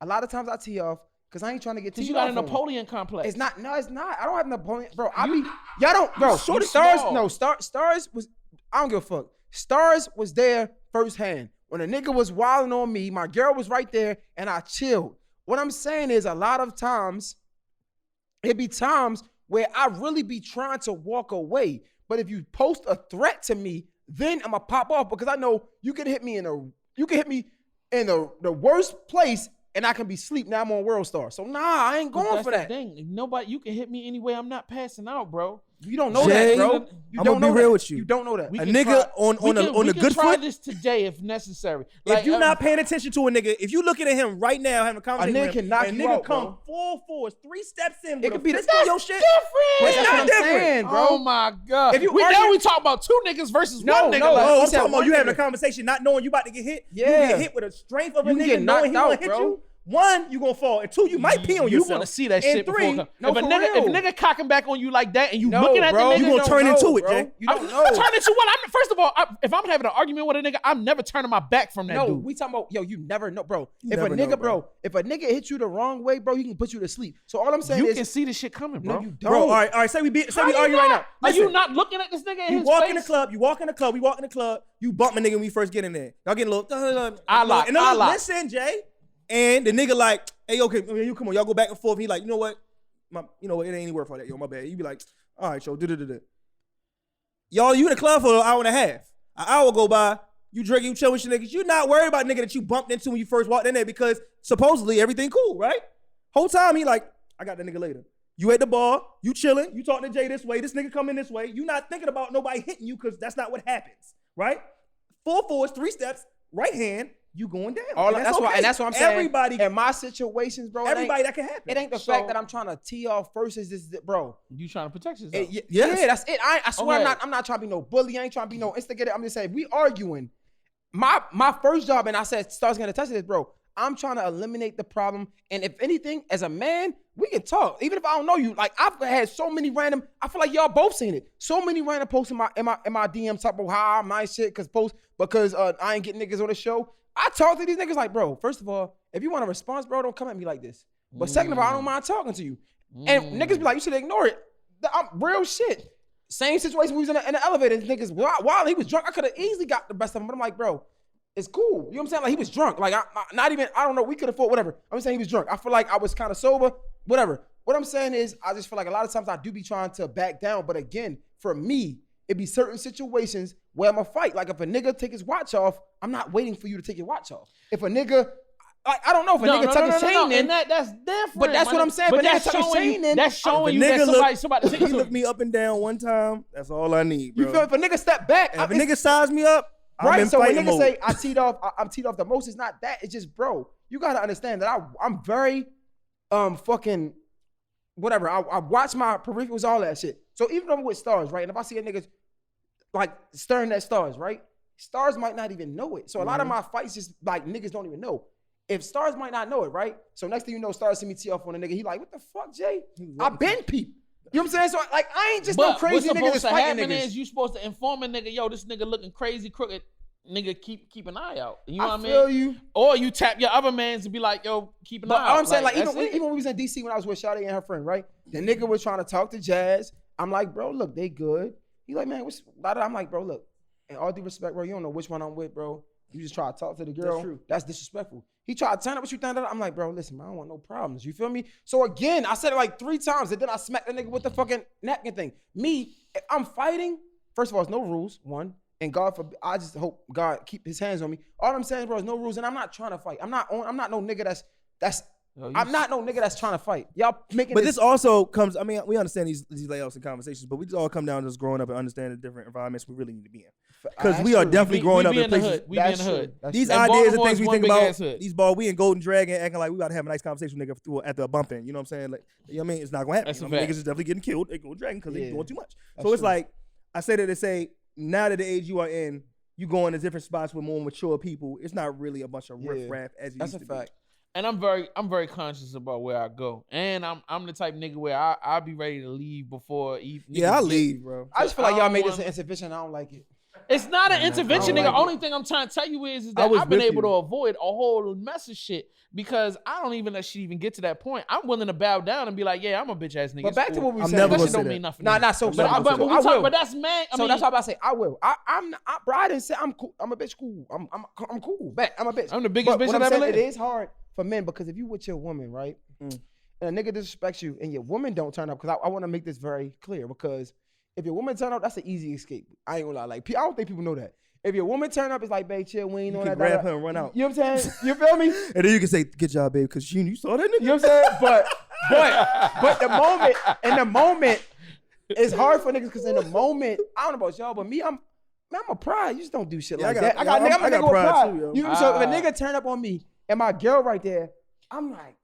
a lot of times I tee off because I ain't trying to get Because teed you got off a on. Napoleon complex. It's not. No, it's not. I don't have Napoleon, bro. You- Y'all don't, bro. Shorty Stars, small. no. Stars was. I don't give a fuck. Stars was there firsthand when a nigga was wilding on me. My girl was right there, and I chilled. What I'm saying is, a lot of times, it be times where I really be trying to walk away. But if you post a threat to me, then I'ma pop off because I know you can hit me in the worst place. And I can be asleep. Now I'm on World Star. So nah, I ain't But going that's for the that. thing. Nobody, you can hit me anyway. I'm not passing out, bro. You don't know Jay, that, bro. You I'ma don't be know real that. with you. You don't know that. We A can nigga try- on we a can good try foot. this today if necessary. If you're not paying attention to a nigga, if you looking at him right now having a conversation, nigga with him, can knock and you nigga out, come bro. full force, 3 steps in It with could a be the- fist in your shit. different. It's That's not what I'm different. saying, bro. Oh my god! If you we argue- now we talk about 2 niggas versus No, one nigga. no, like, Oh, he I'm said talking about one you having a nigga. conversation, not knowing you about to get hit. You Yeah. get hit with the strength of a You nigga, get knowing he knocked gonna out, hit bro. you. 1, you gonna fall, and 2, you might pee on you yourself. want to see that and shit 3, before it come. no, if a for nigga, real. if nigga cocking back on you like that, and you No, looking at bro, the nigga, You gonna don't turn know, into it, bro. Jay. You I'm don't never know. turning to what. First of all, if I'm having an argument with a nigga, I'm never turning my back from that No, dude. we talking about, yo, you never know, bro. You If a never nigga, know, bro, bro. if a nigga hits you the wrong way, bro, he can put you to sleep. So all I'm saying You is, can see the shit coming, bro. no, you don't. Bro, all right. Say we argue right now. Are Listen, you not looking at this nigga in You his walk face? in the club, we walk in the club, you bump a nigga when we first get in there. Y'all getting a little I lock, and I then lock. listen, Jay. And the nigga like, hey, okay, you come on, y'all go back and forth. He like, you know what? You know what, it ain't any worth all that, yo, my bad. You be like, all right, yo, Y'all, you in the club for an hour and a half. An hour go by, you drinking, you chill with your niggas. You not worried about nigga that you bumped into when you first walked in there because supposedly everything cool, right? Whole time he like, I got that nigga later. You at the bar, you chilling, you talking to Jay this way, this nigga coming this way. You not thinking about nobody hitting you because that's not what happens, right? 4 forwards, 3 steps, right hand, you going down. that's why I'm saying. Everybody, in my situations, bro, everybody that can happen. it ain't the So- fact that I'm trying to tee off first. Is this, bro? You trying to protect yourself? Yeah, Yes. that's it. I swear Okay. I'm not trying to be no bully. I ain't trying to be no instigator. I'm just saying we arguing. My first job, and I said Star's gonna touch this, bro. I'm trying to eliminate the problem. And if anything, as a man, we can talk. Even if I don't know you. Like I've had so many random, I feel like y'all both seen it. So many random posts in my DMs talk about how I'm nice shit because I ain't getting niggas on the show. I talk to these niggas like, bro, first of all, if you want a response, bro, don't come at me like this. But second of all, I don't mind talking to you. And niggas be like, you should ignore it. I'm real shit. Same situation we was in the elevator. Niggas, while he was drunk, I could have easily got the best of him. But I'm like, bro, it's cool. You know what I'm saying? Like he was drunk. Like I don't know. We could afford whatever. I'm saying he was drunk. I feel like I was kind of sober. Whatever. What I'm saying is, I just feel like a lot of times I do be trying to back down. But again, for me, it be certain situations where I'm a fight. Like if a nigga take his watch off, I'm not waiting for you to take your watch off. If a nigga, I don't know if a nigga tuck his chain in. And that's different. But that's what I'm saying. But nigga tuck his chain in. That's showing you that somebody take he looked me up and down one time. That's all I need, bro. You feel? If a nigga step back, if a nigga size me up, right? So when niggas mode. say I'm teed off the most. It's not that. It's just, bro, you gotta understand that I'm very fucking whatever. I watch my peripherals, all that shit. So even though I'm with stars, right? And if I see a nigga like staring at stars, right? Stars might not even know it. So a lot of my fights just like niggas don't even know. If stars might not know it, right? So next thing you know, stars see me tee off on a nigga. He like, what the fuck, Jay? I been peep. You know what I'm saying? So like, I ain't just no crazy nigga that's fighting niggas. Is you supposed to inform a nigga, yo, this nigga looking crazy, crooked. Nigga, keep an eye out. You know what I mean? I feel you. Or you tap your other mans and be like, yo, keep an eye out. I'm saying, like even when we was in DC when I was with Shawty and her friend, right? The nigga was trying to talk to Jazz. I'm like, bro, look, they good. He like, man, I'm like, bro, look, in all due respect, bro, you don't know which one I'm with, bro. You just try to talk to the girl. That's true. That's disrespectful. He tried to turn up what you think. I'm like, bro, listen, man, I don't want no problems. You feel me? So again, I said it like 3 times, and then I smacked the nigga with the fucking napkin thing. Me, if I'm fighting. First of all, it's no rules. One, and God forbid, I just hope God keep His hands on me. All I'm saying, bro, is no rules, and I'm not trying to fight. I'm not no nigga that's. I'm not no nigga that's trying to fight. Y'all making. But this also comes. I mean, we understand these layouts and conversations, but we just all come down to just growing up and understanding the different environments we really need to be in. Because we are definitely growing up in places. We be in the hood. These ideas and things we think about. These ball, we in Golden Dragon acting like we about to have a nice conversation with nigga after a bumping. You know what I'm saying? Like, you know what I mean? It's not gonna happen. Niggas is definitely getting killed at Golden Dragon because they doing too much. So it's like I say that to say now that the age you are in, you go into different spots with more mature people. It's not really a bunch of riff-raff as it used to be. That's a fact. And I'm very conscious about where I go, and I'm the type of nigga where I'll be ready to leave before. I'll leave, bro. I just feel like y'all made this an intervention. I don't like it. It's not an intervention, nigga. Only thing I'm trying to tell you is that I've been able to avoid a whole mess of shit because I don't even let shit even get to that point. I'm willing to bow down and be like, yeah, I'm a bitch ass nigga. But back to what we said. Never gonna don't mean nothing. Nah. So I will. But that's man. So that's why I say I will. Bro, I didn't say I'm cool. I'm a bitch cool. I'm cool. Back. I'm a bitch. I'm the biggest bitch I've ever lived. It is hard for men because if you with your woman, right, and a nigga disrespects you and your woman don't turn up, because I want to make this very clear, because if your woman turn up, that's an easy escape. I ain't gonna lie. Like, I don't think people know that. If your woman turn up, it's like, babe, chill, we ain't on that. You can grab her and run out. You know what I'm saying? You feel me? And then you can say, good job, babe, because you saw that nigga. You know what I'm saying? But in the moment, it's hard for niggas because in the moment, I don't know about y'all, but me, I'm a pride. You just don't do shit like that. I'm a nigga with pride. Too, yo. So if a nigga turn up on me and my girl right there, I'm like,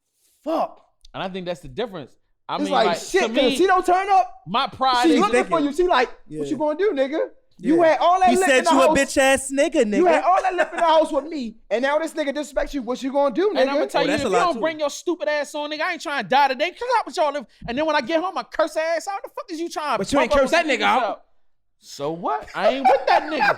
fuck. And I think that's the difference. I it's mean, like shit, because she don't turn up. My pride she is looking for you. She like, what you gonna do, nigga? You had all that lip in the house. He said you a bitch ass nigga. You had all that lip in the house with me, and now this nigga disrespects you. What you gonna do, nigga? And I'm gonna tell you, if you don't bring your stupid ass on, nigga, I ain't trying to die today. Cause out with y'all live. And then when I get home, I curse ass out. The fuck is you trying? But you ain't curse that nigga out. So what? I ain't with that nigga.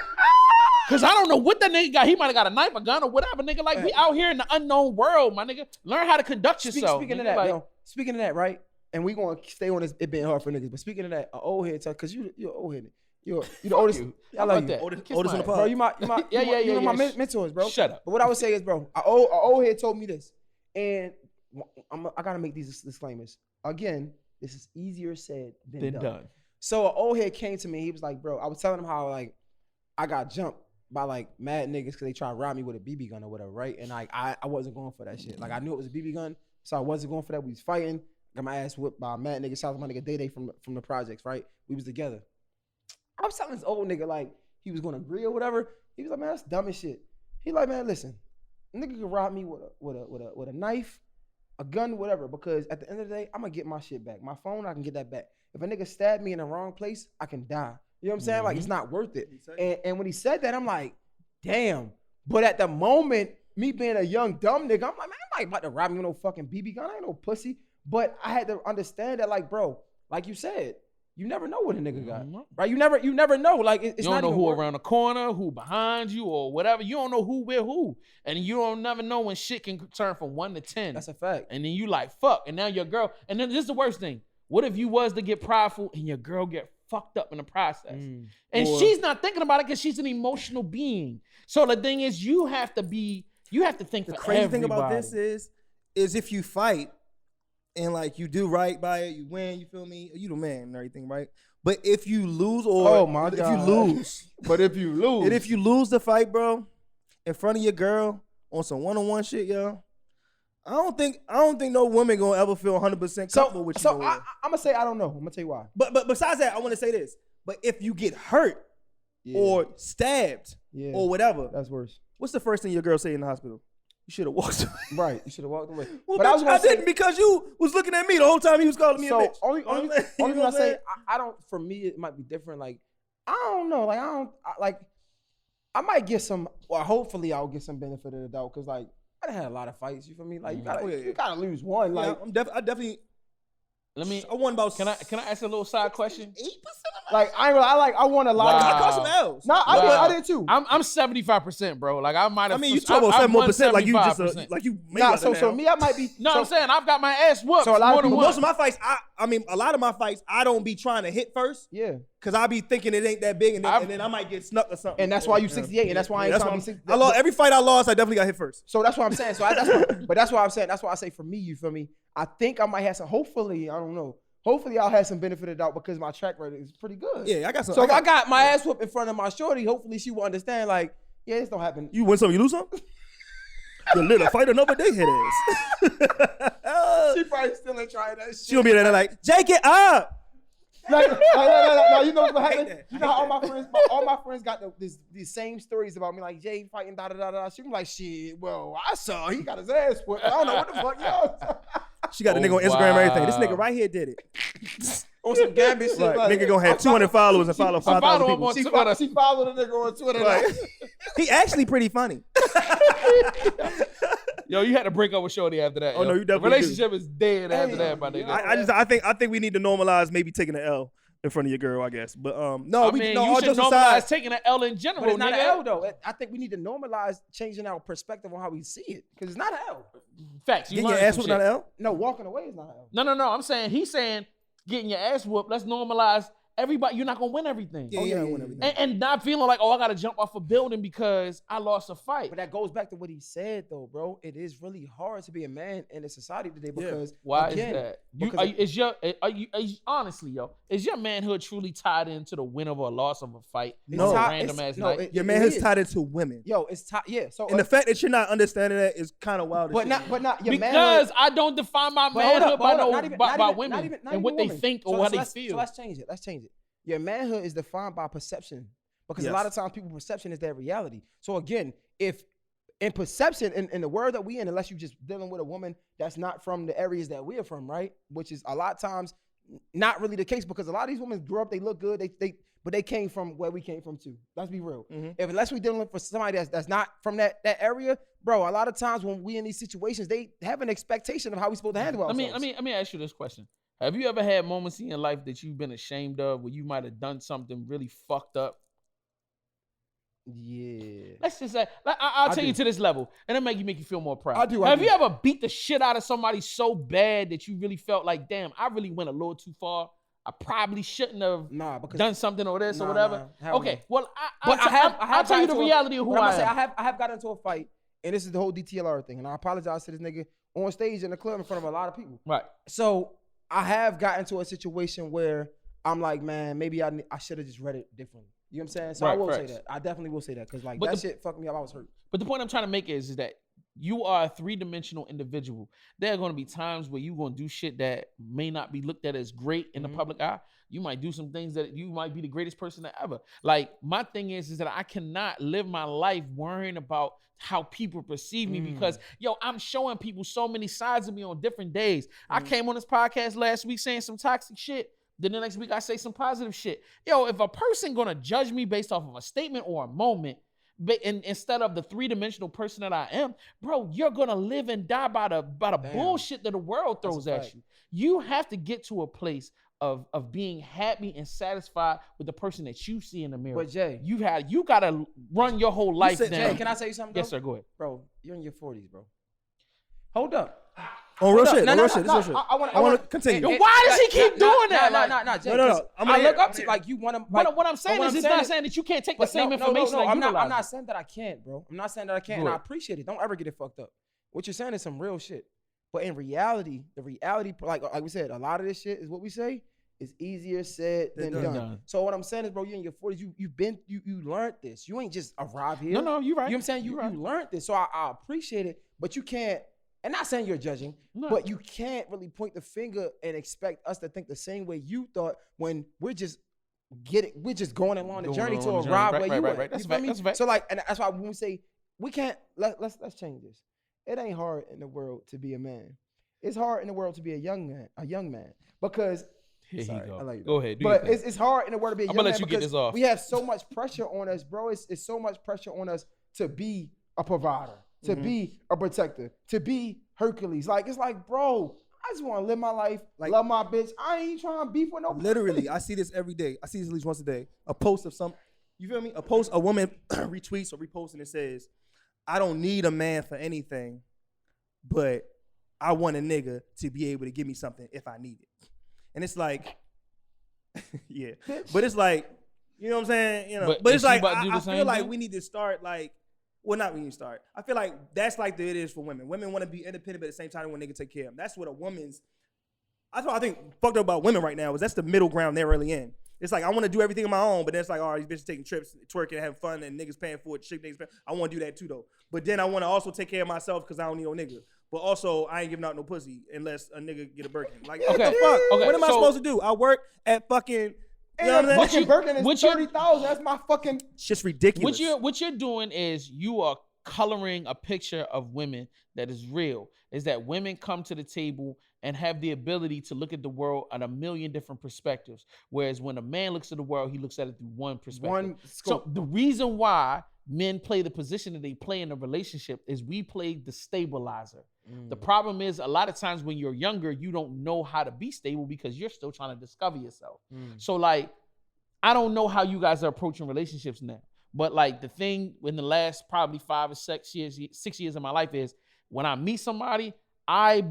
Cause I don't know what that nigga got. He might have got a knife, a gun, or whatever, nigga. Like, we out here in the unknown world, my nigga. Learn how to conduct yourself. Speaking of that, like, speaking of that, right? And we gonna stay on this. It being hard for niggas. But speaking of that, an old head, cause you're old headed. You the oldest. I love you. Oldest on the pod. Bro, you my my mentors, bro. Shut up. But what I would say is, bro, an old head told me this, and I gotta make these disclaimers. Again, this is easier said than done. So an old head came to me. He was like, bro, I was telling him how like I got jumped by like mad niggas because they tried to rob me with a BB gun or whatever, right? And like I wasn't going for that shit. Like I knew it was a BB gun, so I wasn't going for that. We was fighting. Got my ass whipped by a mad nigga. Shout out to my nigga Day from the projects, right? We was together. I was telling this old nigga like he was gonna agree or whatever. He was like, man, that's dumb as shit. He like, man, listen, a nigga can rob me with a knife, a gun, whatever. Because at the end of the day, I'm gonna get my shit back. My phone, I can get that back. If a nigga stab me in the wrong place, I can die. You know what I'm saying? Like it's not worth it. And when he said that, I'm like, damn. But at the moment, me being a young dumb nigga, I'm like, man, I'm not about to rob me with no fucking BB gun. I ain't no pussy. But I had to understand that, like, bro, like you said, you never know what a nigga got, right? You never know. Like, it's you don't know who around the corner, who behind you, or whatever. You don't know who with who, and you don't never know when shit can turn from 1 to 10. That's a fact. And then you like fuck, and now your girl. And then this is the worst thing. What if you was to get prideful and your girl get fucked up in the process. And she's not thinking about it because she's an emotional being. So the thing is, you have to think The for crazy everybody. thing about this is if you fight and like you do right by it, you win, you feel me? You the man and everything, right? But if you lose if you lose. But if you lose. And if you lose the fight, bro, in front of your girl on some one-on-one shit, yo, I don't think no woman gonna ever feel 100% comfortable with you. So I'm gonna say I don't know. I'm gonna tell you why. But besides that, I want to say this. But if you get hurt or stabbed or whatever, that's worse. What's the first thing your girl say in the hospital? You should have walked away. Right, you should have walked away. Well, but bitch, I didn't because you was looking at me the whole time he was calling me a bitch. Only thing I say, I don't. For me, it might be different. Like I don't know. Like I might get some. Well, hopefully, I'll get some benefit of the doubt because like I done had a lot of fights. You feel me? Like you gotta lose one. Like I definitely. I won about. Can I ask a little side question? 8%. Like I won a lot. I caught some L's. No, I did too. I'm 75%, bro. Like I might have. I mean, you talk about 7 more percent, like you just like you. Nah, so me, I might be. No, I'm saying I've got my ass whooped. So a lot of people, most of my fights, I mean, a lot of my fights, I don't be trying to hit first. Yeah. Cause I be thinking it ain't that big, and then I might get snuck or something. And that's why you 68, and that's why I ain't trying to be 68. I lost every fight I lost. I definitely got hit first. So that's what I'm saying. That's why I'm saying. That's why I say for me, you feel me? I think I might have some. Hopefully, I don't know. Hopefully, I'll have some benefit of doubt because my track record is pretty good. Yeah, I got some. So if I got my ass whooped in front of my shorty, hopefully she will understand. Like, yeah, this don't happen. You win some, you lose some. The little fight another day, head ass. She probably still ain't trying that shit. She'll be there like, Jake it up. Like, you know what happened? You know how all my friends got these same stories about me, like Jay fighting da da da da. She was like, shit. Well, I saw he got his ass whooped. I don't know what the fuck y'all. She got the nigga on Instagram and everything. This nigga right here did it. On some gambit shit. Like, nigga gonna have 200 followers and follow 5,000 people. She followed the nigga on Twitter. Right. He actually pretty funny. Yo, you had to break up with Shorty after that. Oh, no, you definitely The relationship is dead after that, my nigga. I think we need to normalize maybe taking an L in front of your girl, I guess. But you should normalize taking an L in general, but it's not nigga. an L though. I think we need to normalize changing our perspective on how we see it because it's not an L. Facts. Getting your ass whooped not an L? No, walking away is not an L. No. I'm saying he's saying getting your ass whooped. Let's normalize. Everybody, you're not gonna win everything. Yeah, win everything. And not feeling like, I gotta jump off a building because I lost a fight. But that goes back to what he said, though, bro. It is really hard to be a man in a society today because why is that? Honestly, yo, is your manhood truly tied into the win of or loss of a fight? No, random ass night. Your manhood's tied into women. Yo, it's tied. Yeah. So and the fact that you're not understanding that is kind of wild. But not your because manhood. I don't define my manhood by women and what they think or what they feel. So let's change it. Your manhood is defined by perception because a lot of times people's perception is their reality. So again, if in perception, in the world that we in, unless you're just dealing with a woman that's not from the areas that we're from, right? Which is a lot of times not really the case because a lot of these women grew up, they look good, but they came from where we came from too. Let's be real. Unless we're dealing with somebody that's not from that area, bro, a lot of times when we in these situations, they have an expectation of how we supposed to handle ourselves. Let me ask you this question. Have you ever had moments in your life that you've been ashamed of where you might have done something really fucked up? Yeah. Let's just say, I'll take you to this level, and it'll make you feel more proud. I do. Have you ever beat the shit out of somebody so bad that you really felt like, damn, I really went a little too far? I probably shouldn't have done something or this or whatever. Okay, well, I'll tell you the reality of who I am. I have got into a fight, and this is the whole DTLR thing, and I apologize to this nigga on stage in the club in front of a lot of people. Right. So I have gotten into a situation where I'm like, man, maybe I should have just read it differently. You know what I'm saying? So I will say that. I definitely will say that because like that shit fucked me up. I was hurt. But the point I'm trying to make is that you are a three-dimensional individual. There are going to be times where you're going to do shit that may not be looked at as great in the public eye. You might do some things that you might be the greatest person ever. Like my thing is that I cannot live my life worrying about how people perceive me because, I'm showing people so many sides of me on different days. I came on this podcast last week saying some toxic shit. Then the next week I say some positive shit. If a person gonna judge me based off of a statement or a moment, instead of the three-dimensional person that I am, bro, you're gonna live and die by the bullshit that the world throws at you. You have to get to a place of being happy and satisfied with the person that you see in the mirror. But Jay, you gotta run your whole life down. Jay, can I say something? Yes, sir. Go ahead, bro. You're in your 40s, bro. Hold up. On real shit. No, on real shit. This real shit. I want to continue. Why does he keep doing that? No. I look up to like you want to. What I'm saying is, it's not saying that you can't take the same information. I'm not saying that I can't, bro. I'm not saying that I can't, and I appreciate it. Don't ever get it fucked up. What you're saying is some real shit. But in reality, like we said, a lot of this shit is what we say is easier said than done. So what I'm saying is, bro, you in your 40s, you learned this. You ain't just arrived here. No, you're right. You know what I'm saying? You learned this. So I appreciate it, but you can't, and not saying you're judging, but you can't really point the finger and expect us to think the same way you thought when we're just going along the journey to arrive where you were. That's fact. So like, and that's why when we say we can't, let's change this. It ain't hard in the world to be a man. It's hard in the world to be a young man because. Here Sorry, he go. I like that. Go ahead. But it's hard in the world to be a young man. I'm gonna let you get this off. We have so much pressure on us, bro. It's so much pressure on us to be a provider, to be a protector, to be Hercules. Like it's like, bro, I just want to live my life, like love my bitch. I ain't trying to beef with nobody. Literally, I see this every day. I see this at least once a day. A post of you feel me? A woman retweets or reposts and it says, I don't need a man for anything, but I want a nigga to be able to give me something if I need it. And it's like, yeah, but it's like, you know what I'm saying? You know, but it's like, I feel like we need to start like, well, not when you start. I feel like that's like it is for women. Women want to be independent, but at the same time, they want a nigga take care of them. That's what a woman's, that's what I think fucked up about women right now is that's the middle ground they're really in. It's like, I want to do everything on my own, but then it's like, oh, these bitches taking trips, twerking, having fun, and niggas paying for it, chick niggas paying. I want to do that too, though. But then I want to also take care of myself because I don't need no nigga. But also, I ain't giving out no pussy unless a nigga get a Birkin. Like, what the fuck? Okay, what am I supposed to do? I work at fucking, you know what I'm saying? Birkin is 30,000. That's my fucking. It's just ridiculous. What you're doing is you are coloring a picture of women that is real. Is that women come to the table and have the ability to look at the world at a million different perspectives. Whereas when a man looks at the world, he looks at it through one perspective. So the reason why men play the position that they play in a relationship is we play the stabilizer. The problem is a lot of times when you're younger, you don't know how to be stable because you're still trying to discover yourself. So like, I don't know how you guys are approaching relationships now, but like the thing in the last probably 5 or 6 years of my life is when I meet somebody, I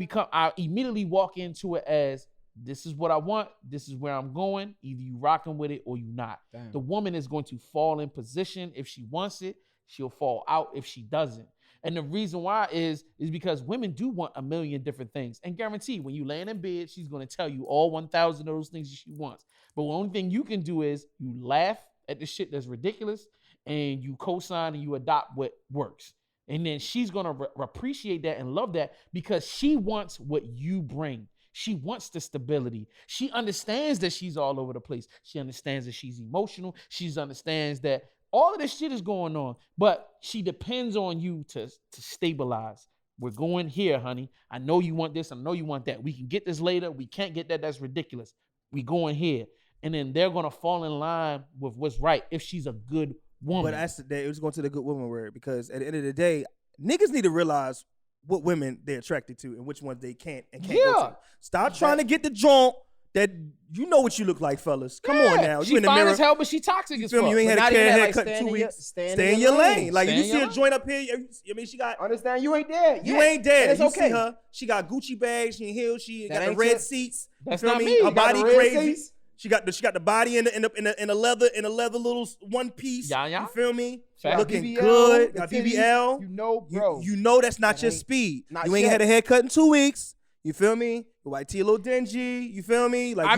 immediately walk into it as this is what I want. This is where I'm going. Either you rocking with it or you not. Damn. The woman is going to fall in position if she wants it. She'll fall out if she doesn't. And the reason why is because women do want a million different things. And guarantee when you laying in bed, she's going to tell you all 1,000 of those things that she wants. But the only thing you can do is you laugh at the shit that's ridiculous and you co-sign and you adopt what works. And then she's going to appreciate that and love that because she wants what you bring. She wants the stability. She understands that she's all over the place. She understands that she's emotional. She understands that all of this shit is going on, but she depends on you to stabilize. We're going here, honey. I know you want this. I know you want that. We can get this later. We can't get that. That's ridiculous. We going here. And then they're going to fall in line with what's right if she's a good woman. But it was going to the good woman word because at the end of the day, niggas need to realize what women they're attracted to and which ones they can't go to. Stop trying to get the joint that you know what you look like, fellas. Come on now. You in the mirror. She fine as hell, but she toxic as fuck. You ain't had a haircut in 2 weeks. Stay in your lane. Like, you see a joint up here, I mean, she got... Understand, you ain't there. You ain't there. You see her. She got Gucci bags. She in heels. She got the red seats. That's not me. Her body crazy. She got the body in a leather little one piece. You feel me? Looking good. Got BBL. You know, bro. You know that's not your speed. You ain't had a haircut in 2 weeks. You feel me? The white tee a little dingy. You feel me? Like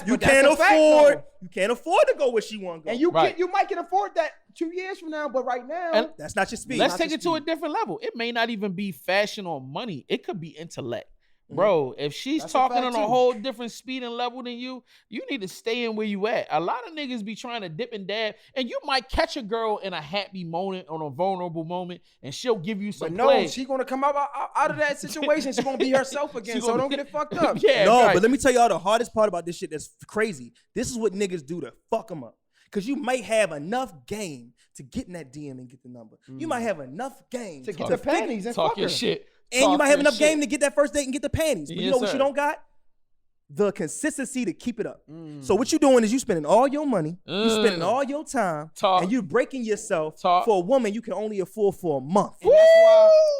you can't afford to go where she want to go. And you might can afford that 2 years from now, but right now and that's not your speed. Let's take it to a different level. It may not even be fashion or money. It could be intellect. Bro, if she's talking on a whole different speed and level than you need to stay in where you at. A lot of niggas be trying to dip and dab, and you might catch a girl in a happy moment, on a vulnerable moment, and she'll give you some play. She's gonna come out of that situation. She's gonna be herself again, so don't get it fucked up. But let me tell y'all the hardest part about this shit that's crazy. This is what niggas do to fuck them up. Because you might have enough game to get in that DM and get the number. You might have enough game to get the panties and talk fuck your her. shit. And you might have enough game to get that first date and get the panties. But you know what you don't got? the consistency to keep it up. So what you doing is you spending all your money, you spending all your time, and you breaking yourself for a woman you can only afford for a month.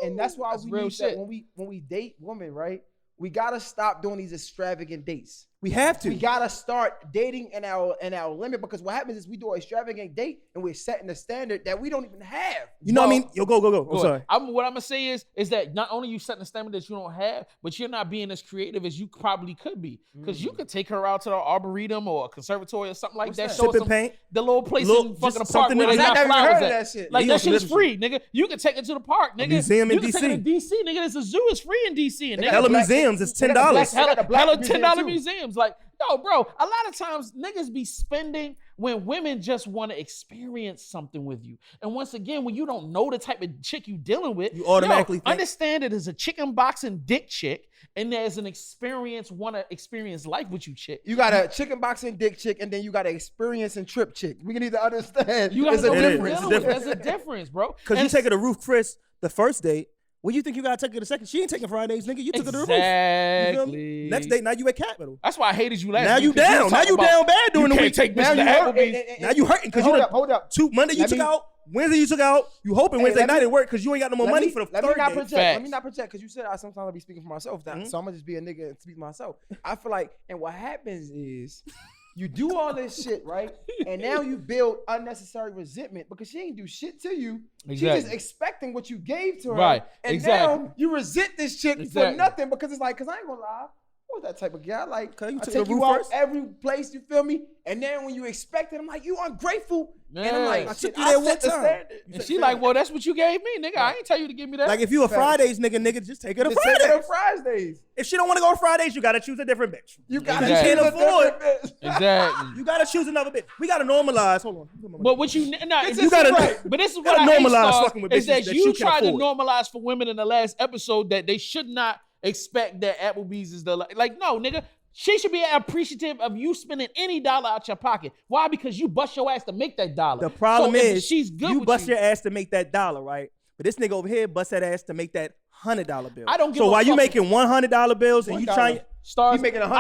And that's why we need that when we date women, right? We gotta stop doing these extravagant dates. We have to. We gotta start dating in our limit, because what happens is we do an extravagant date and we're setting a standard that we don't even have. You know what I mean? Yo, go. I'm sorry. What I'm gonna say is that not only you setting a standard that you don't have, but you're not being as creative as you probably could be. Because you could take her out to the Arboretum or a conservatory or something like that. Sipping paint. The little place in fucking park where they got flowers at. That shit. Like that shit is free, nigga. You can take it to the park, nigga. Museum in DC. You can take it to DC, nigga. There's a zoo. It's free in DC. And hella museums. It's $10. Hella $10 museums. Like, yo, bro, a lot of times niggas be spending when women just want to experience something with you. And once again, when you don't know the type of chick you dealing with, you automatically understand it as a chicken boxing dick chick, and there's an want to experience life with you chick. You got a chicken boxing dick chick, and then you got an experience and trip chick. We need to understand. There's a difference, bro. Because you take her to Roof Chris the first date. Well, you think you gotta take her the second? She ain't taking Fridays, nigga. You took her to the roof. You feel me? Next date, now you at Capital. That's why I hated you last week. Now you down. Now you down bad during the week. Take now you Applebee's. Now you hurting because hold up. Monday you took out. Wednesday you took out. You hoping Wednesday night it work because you ain't got no more money for the third day. Let me not project, because you said I sometimes be speaking for myself. So I'm gonna just be a nigga and speak for myself. I feel like, and what happens is, you do all this shit, right? And now you build unnecessary resentment because she ain't do shit to you. Exactly. She's just expecting what you gave to her. Right. And now you resent this chick for nothing, because it's like, because I ain't gonna lie, I was that type of guy. Like, I take you out every place, you feel me? And then when you expect it, I'm like, you ungrateful. Yeah. And I'm like, I took you there one time. And she like, well, that's what you gave me, nigga. I ain't tell you to give me that. Like, if you a Fridays nigga, just take her to Fridays. Take her to Fridays. If she don't want to go to Fridays, you gotta choose a different bitch. You gotta choose a different bitch. Exactly. You gotta choose another bitch. We gotta normalize. Hold on. But what you but this is what I normalize fucking with is bitches that you tried to afford. Normalize for women in the last episode that they should not expect that Applebee's is the like. No, nigga. She should be appreciative of you spending any dollar out your pocket. Why? Because you bust your ass to make that dollar. The problem is she's good. You bust your ass to make that dollar, right? But this nigga over here bust that ass to make that $100 bill. I don't give so a while fuck. you making $100 bills and you trying stars, making $100.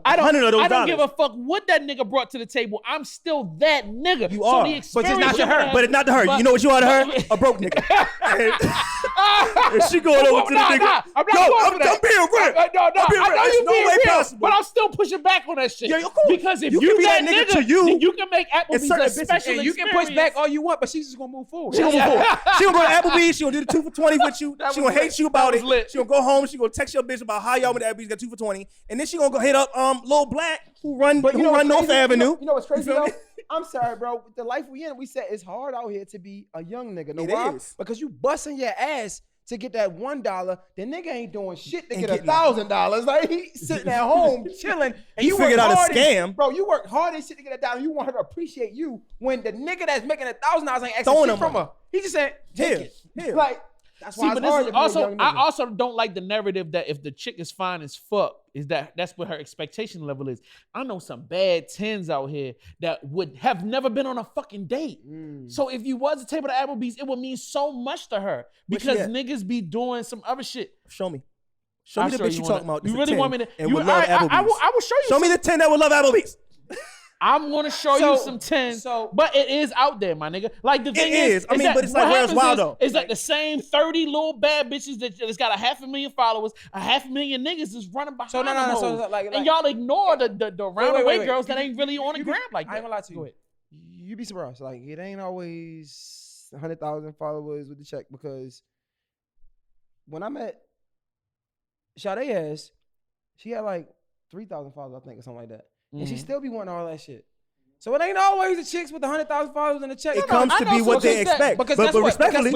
I don't of those dollars. give a fuck what that nigga brought to the table. I'm still that nigga. You are, the but it's not to her. But it's not to her. You know what you are to her? A broke nigga. And she going over to the nigga. I'm not being real. No, I know you being real, possible. but I'm still pushing back on that shit. Yeah, of course. Because if you you can be that nigga nigga to you, then you can make Applebee's a special experience. You can push back all you want, but she's just gonna move forward. She gonna move forward. She gonna go to Applebee's. She gonna do the 2 for $20 with you. She gonna hate you about it. She gonna go home. She gonna text your bitch about how y'all went to Applebee's got 2 for $20, and then she gonna go hit up Lil Black who run North Avenue. You know what's crazy though? I'm sorry, bro. The life we in, we said it's hard out here to be a young nigga. No, why? Is. Because you busting your ass to get that $1, the nigga ain't doing shit to get $1,000. Like, he sitting at home chilling, and you figured out a scam, bro. You worked hard and shit to get $1. You want her to appreciate you when the nigga that's making $1,000 ain't asking shit from her. He just said, "Take it." Like, that's why it's hard to be a young nigga. I also don't like the narrative that if the chick is fine as fuck, that's what her expectation level is. I know some bad 10s out here that would have never been on a fucking date. So if you was to take her to Applebee's, it would mean so much to her because niggas be doing some other shit. Show me the bitch you talking about. You really want me to? And would love Applebee's. I will show you. Show me the 10 that would love Applebee's. I'm gonna show you some 10s, but it is out there, my nigga. Like the thing is, I mean, but it's like where's Waldo? It's like the same 30 little bad bitches that's got 500,000 followers, 500,000 niggas is running behind them. So and y'all ignore the roundaway girls that ain't really on the gram like that. I ain't gonna lie to you. You be surprised. Like, it ain't always 100,000 followers with the check, because when I met Sade ass, she had like 3,000 followers, I think, or something like that. And she still be wanting all that shit. So it ain't always the chicks with the 100,000 followers in the check. It comes to be what they expect. But respectfully,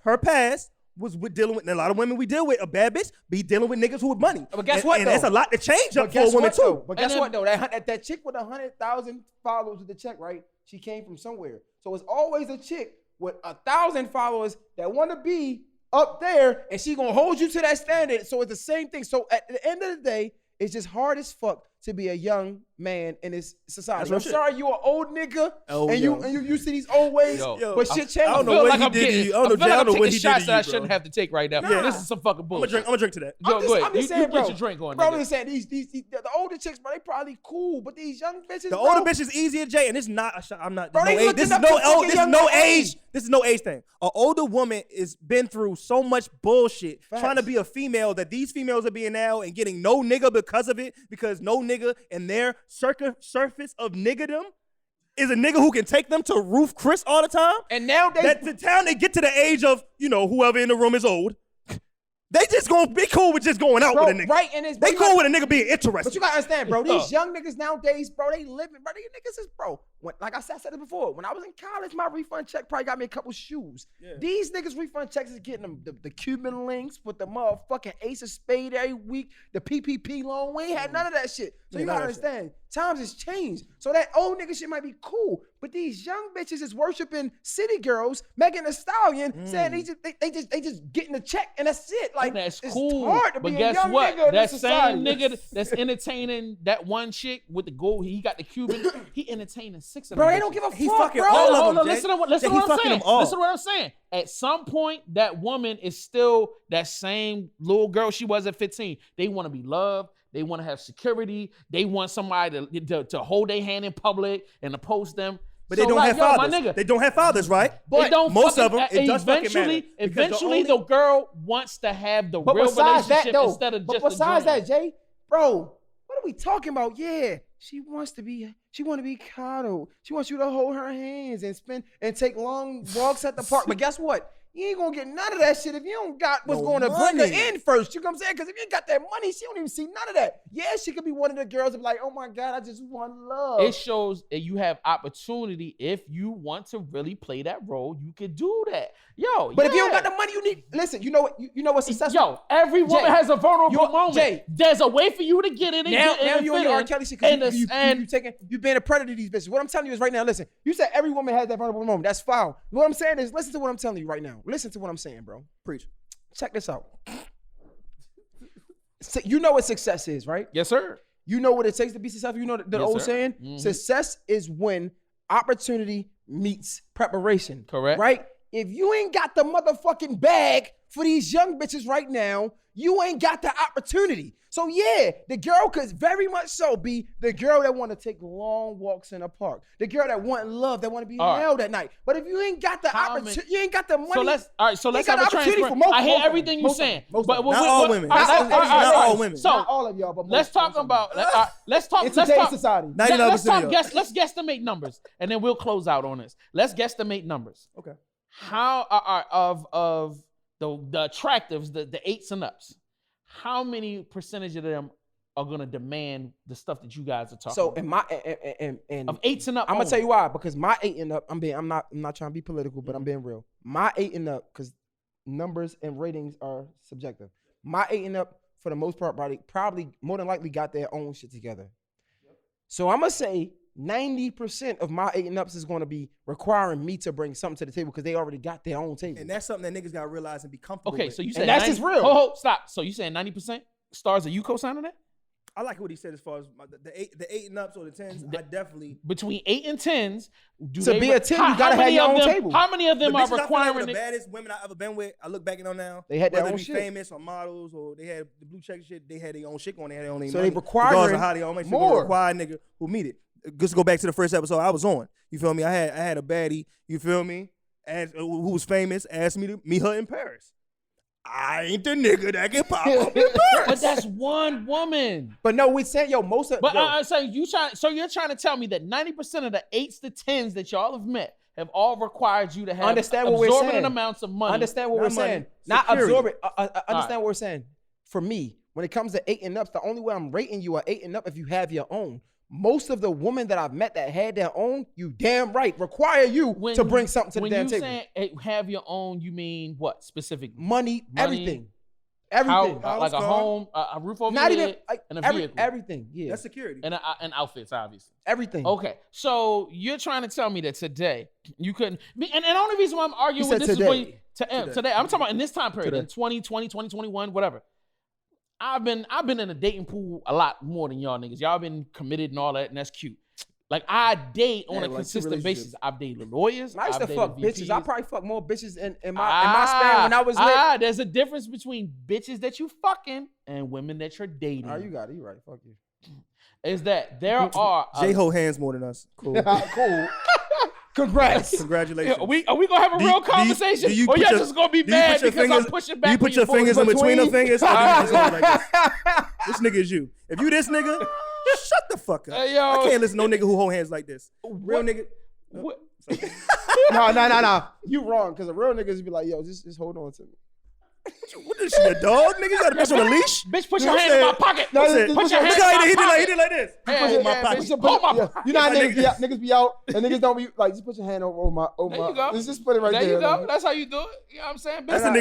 her past was with dealing with, and a lot of women we deal with, a bad bitch be dealing with niggas who with money. But guess what, and though? that's a lot to change up for a woman too. But guess what, though? That chick with 100,000 followers with the check, right? She came from somewhere. So it's always a chick with 1,000 followers that want to be up there, and she gonna hold you to that standard. So it's the same thing. So at the end of the day, it's just hard as fuck to be a young man in this society. I'm shit. sorry you an old nigga and yo. you used to these old ways, but shit changed. I don't know what he did to you. I don't know what he did to shots you, that I bro. shouldn't have to take right now. Nah. This is some fucking I'm bullshit. gonna drink to that. Go ahead. I'm just saying, you bro. get your drink on, Bro, I'm nigga. just saying the older chicks, bro, they probably cool, but these young bitches, The older bitch is easier, Jay, and it's not. I'm not. Bro, they no age. looking This is up no. to fucking This is young no men. age. This is no age thing. An older woman is been through so much bullshit Facts. trying to be a female that these females are being now and getting no nigga because of it, because no nigga in their surface of niggerdom is a nigga who can take them to Ruth Chris all the time. And now That the time they get to the age of, whoever in the room is old, they just gonna be cool with just going out bro, with a nigga. right? And it's They cool with a nigga being interested. But you gotta understand, bro. These young niggas nowadays, bro, they living, bro. These niggas is, bro. Like I said it before. When I was in college, my refund check probably got me a couple shoes. Yeah. These niggas refund checks is getting them the Cuban links with the motherfucking Ace of Spade every week, the PPP loan. We ain't had none of that shit. So Yeah, you none gotta of that understand, times has changed. So that old nigga shit might be cool, but these young bitches is worshiping city girls, Megan Thee Stallion, saying they just getting a check and that's it. Like That's it's cool. hard to But be a guess young what? nigga in That this same society. nigga that's entertaining that one chick with the gold, he got the Cuban, he entertaining 6 of them. Bro, they bitches. don't give a He fuck, fucking bro. all of Hold them, on, Jay. listen to what He I'm fucking saying. them all. Listen to what I'm saying. At some point, that woman is still that same little girl she was at 15. They want to be loved. They want to have security. They want somebody to hold their hand in public and to post them. But they don't have fathers. My nigga, They don't have fathers, right? they don't most fucking, of them, it does fucking matter. eventually, Because eventually the the girl wants to have the But real besides relationship that, though, instead of but just besides the dream. that, Jay, bro, what are we talking about? Yeah, she want to be coddled. She wants you to hold her hands and take long walks at the park. But guess what? You ain't gonna get none of that shit if you don't got what's No going to bring money. her in first. You know what I'm saying? Because if you ain't got that money, she don't even see none of that. Yeah, she could be one of the girls that be like, oh my God, I just want love. It shows that you have opportunity. If you want to really play that role, you can do that. Yo, but if you don't got the money, you need. Listen, you know what? You know what's successful? Yo, every woman Jay, has a vulnerable moment. Jay. There's a way for you to get in and Now, get in now and you on fit your R. in. Kelly shit And because the- you being a predator to these bitches. What I'm telling you is right now, listen, you said every woman has that vulnerable moment. That's foul. What I'm saying is listen to what I'm telling you right now. Listen to what I'm saying, bro. Preach. Check this out. So you know what success is, right? Yes, sir. You know what it takes to be successful. You know the Yes, old sir. saying? Mhm. Success is when opportunity meets preparation. Correct. Right? If you ain't got the motherfucking bag for these young bitches right now, you ain't got the opportunity. So yeah, the girl could very much so be the girl that want to take long walks in a park, the girl that want love, that want to be All right. held at night. But if you ain't got the How opportunity, many- you ain't got the money. So let's you have got a opportunity transfer. for most- I hear most of them. everything you're Most of saying, them. Most but of them. Not all women. Not all women. So Not all of y'all, but let's talk about. Let's talk. in Let's today's talk. society. 99% of y'all. Let's guesstimate numbers, and then we'll close out on this. Let's guesstimate numbers. Okay. How are of the attractives, the 8s and ups? How many percentage of them are gonna demand the stuff that you guys are talking So about? in my and Of 8s and up, I'm gonna only. tell you why, because my 8 and up, I'm not trying to be political, but I'm being real. My 8 and up, because numbers and ratings are subjective. My 8 and up, for the most part, probably more than likely got their own shit together. So I'm gonna say 90% of my 8 and ups is gonna be requiring me to bring something to the table because they already got their own table. And that's something that niggas gotta realize and be comfortable Okay, with. so you And said that's 90 just real. Oh, stop. So you saying 90% stars? Are you co-signing that? I like what he said as far as the eight and ups or the 10s. I definitely. Between 8 and 10s, do To they be a 10, you how gotta have many your of own them- table. How many of them The are bitches I feel like were requiring the it? baddest women I ever been with. I look back at them now. They had their whether own it be shit. famous or models or they had the blue check shit. They had their own shit going. They had their own. So money. they requiring Regardless of how they all make sure more. they require a nigga who meet it. Just go back to the first episode I was on. You feel me? I had a baddie. You feel me? Who was famous? Asked me to meet her in Paris. I ain't the nigga that can pop up in Paris. But that's one woman. But no, we said, most of But yo, so you're trying to tell me that 90% of the 8s to 10s that y'all have met have all required you to have Understand what we're absorbent saying. amounts of money. understand what Not we're money, saying. Not security. absorb it. Understand what we're saying. For me, when it comes to 8 and ups, the only way I'm rating you are 8 and up if you have your own. Most of the women that I've met that had their own, you damn right, require you to bring something to the damn table. When you say have your own, you mean what specifically? Money, everything. How, Everything. like a car. home, a roof over Not your even head, like and a vehicle. everything. Yeah. That's security. and outfits, obviously. Everything. Okay, so you're trying to tell me that today you couldn't, and the only reason why I'm arguing You with said this is when today. today I'm talking about in this time period, Today. in 2020, 2021, whatever. I've been in a dating pool a lot more than y'all niggas. Y'all been committed and all that, and that's cute. Like I date on a consistent basis. I've dated lawyers. I used to fuck bitches. I probably fuck more bitches in my span when I was lit. There's a difference between bitches that you fucking and women that you're dating. Oh, you got it. You right. Fuck you. Is that there are J hold hands more than us. Cool. Cool. Congrats. Congratulations. Are we gonna have a real conversation? Or y'all just gonna be mad because I'm pushing back? Do you put your fingers in between the fingers? This nigga is you. If you this nigga, shut the fuck up. Hey, yo. I can't listen to no nigga who hold hands like this. Real nigga. What? No. You wrong. Because a real niggas be like, yo, just hold on to me. What is she, a dog? Nigga, you got a bitch on a leash? Bitch, put your hand in my pocket. No, put your hand in my pocket. He did like this. Hold my pocket. You know how niggas be out and niggas don't be like, just put your hand over my. There you go. Just put it right there. There you go. That's how you do it. You know what I'm saying? That's a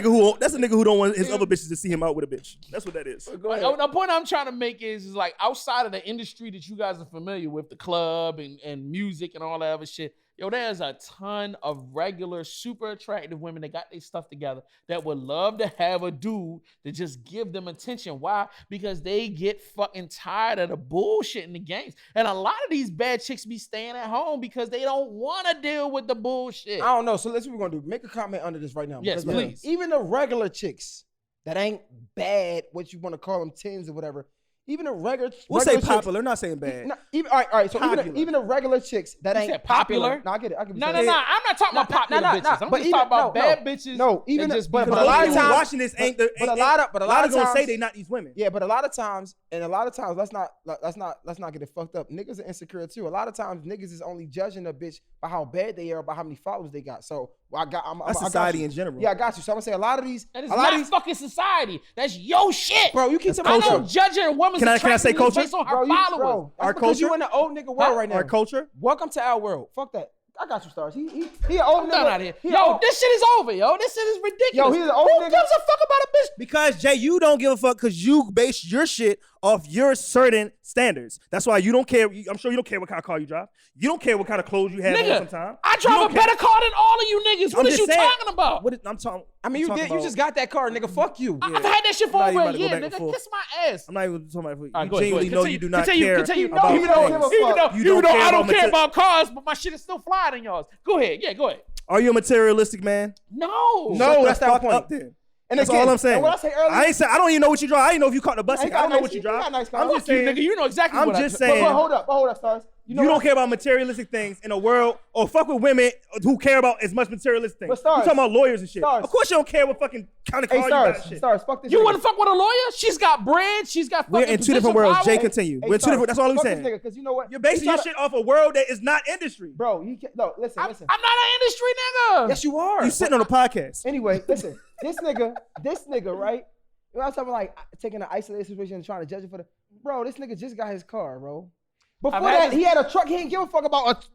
nigga who don't want his other bitches to see him out with a bitch. That's what that is. The point I'm trying to make is like outside of the industry that you guys are familiar with, the club and music and all that other shit. Yo, there's a ton of regular, super attractive women that got their stuff together that would love to have a dude to just give them attention. Why? Because they get fucking tired of the bullshit in the games. And a lot of these bad chicks be staying at home because they don't want to deal with the bullshit. I don't know. So that's what we're going to do. Make a comment under this right now. Yes, please. Even the regular chicks that ain't bad, what you want to call them, 10s or whatever, even the regular We'll say chicks, popular, not saying bad. All right. So even the regular chicks that ain't popular. No, I get it. No. I'm not talking about popular bitches. I'm just talking about bad bitches. No, even just but a lot of times watching this ain't the. But a lot of times times say they not these women. Yeah, but a lot of times let's not get it fucked up. Niggas are insecure too. A lot of times niggas is only judging a bitch by how bad they are, by how many followers they got. So that's society in general. Yeah, I got you. So I'm gonna say a lot of these. That is not fucking society. That's your shit, bro. You keep talking about judging a woman's Can I say culture? Based on her followers. Bro, our culture. You in the old nigga world right now. Our culture. Welcome to our world. Fuck that. I got you, Stars. He an old nigga. Out here. Yo, this shit is over, yo. This shit is ridiculous. Yo, he's an old nigga. Who gives a fuck about a bitch? Because Jay, you don't give a fuck because you base your shit off your certain standards. That's why you don't care. I'm sure you don't care what kind of car you drive. You don't care what kind of clothes you have on sometimes. I drive a better car than all of you niggas. What is you talking about? I'm talking. I mean, you just got that car, nigga. Fuck you. I've had that shit for over a year, nigga. Kiss my ass. I'm not even talking about. Right, you genuinely know you do not care about even things. though I don't care about cars, but my shit is still flyer than yours. Go ahead. Yeah, go ahead. Are you a materialistic man? No. That's not the point. Then. And that's all I'm saying. What I say earlier, I don't even know what you drive. I didn't know if you caught the bus. I don't know what you drive. I'm just saying, nigga. You know exactly what I'm just saying. But hold up, Stars. You don't care about materialistic things in a world, or fuck with women who care about as much materialistic things. But Stars, you talking about lawyers and shit. Stars. Of course you don't care what fucking kind of car you got and shit. Stars, fuck this. You wouldn't fuck with a lawyer? She's got bread. She's got fucking. We're in two different worlds. Jay, continue. We're in two different. That's all I'm saying. Because you know what? You're basing your shit off a world that is not industry, bro. Listen. I'm not an industry nigga. Yes, you are. You sitting on a podcast. Anyway, listen. This nigga, right? You know, I'm talking like taking an isolated situation and trying to judge it for the. Bro, this nigga just got his car, bro. Before that, he had a truck. He didn't give a fuck about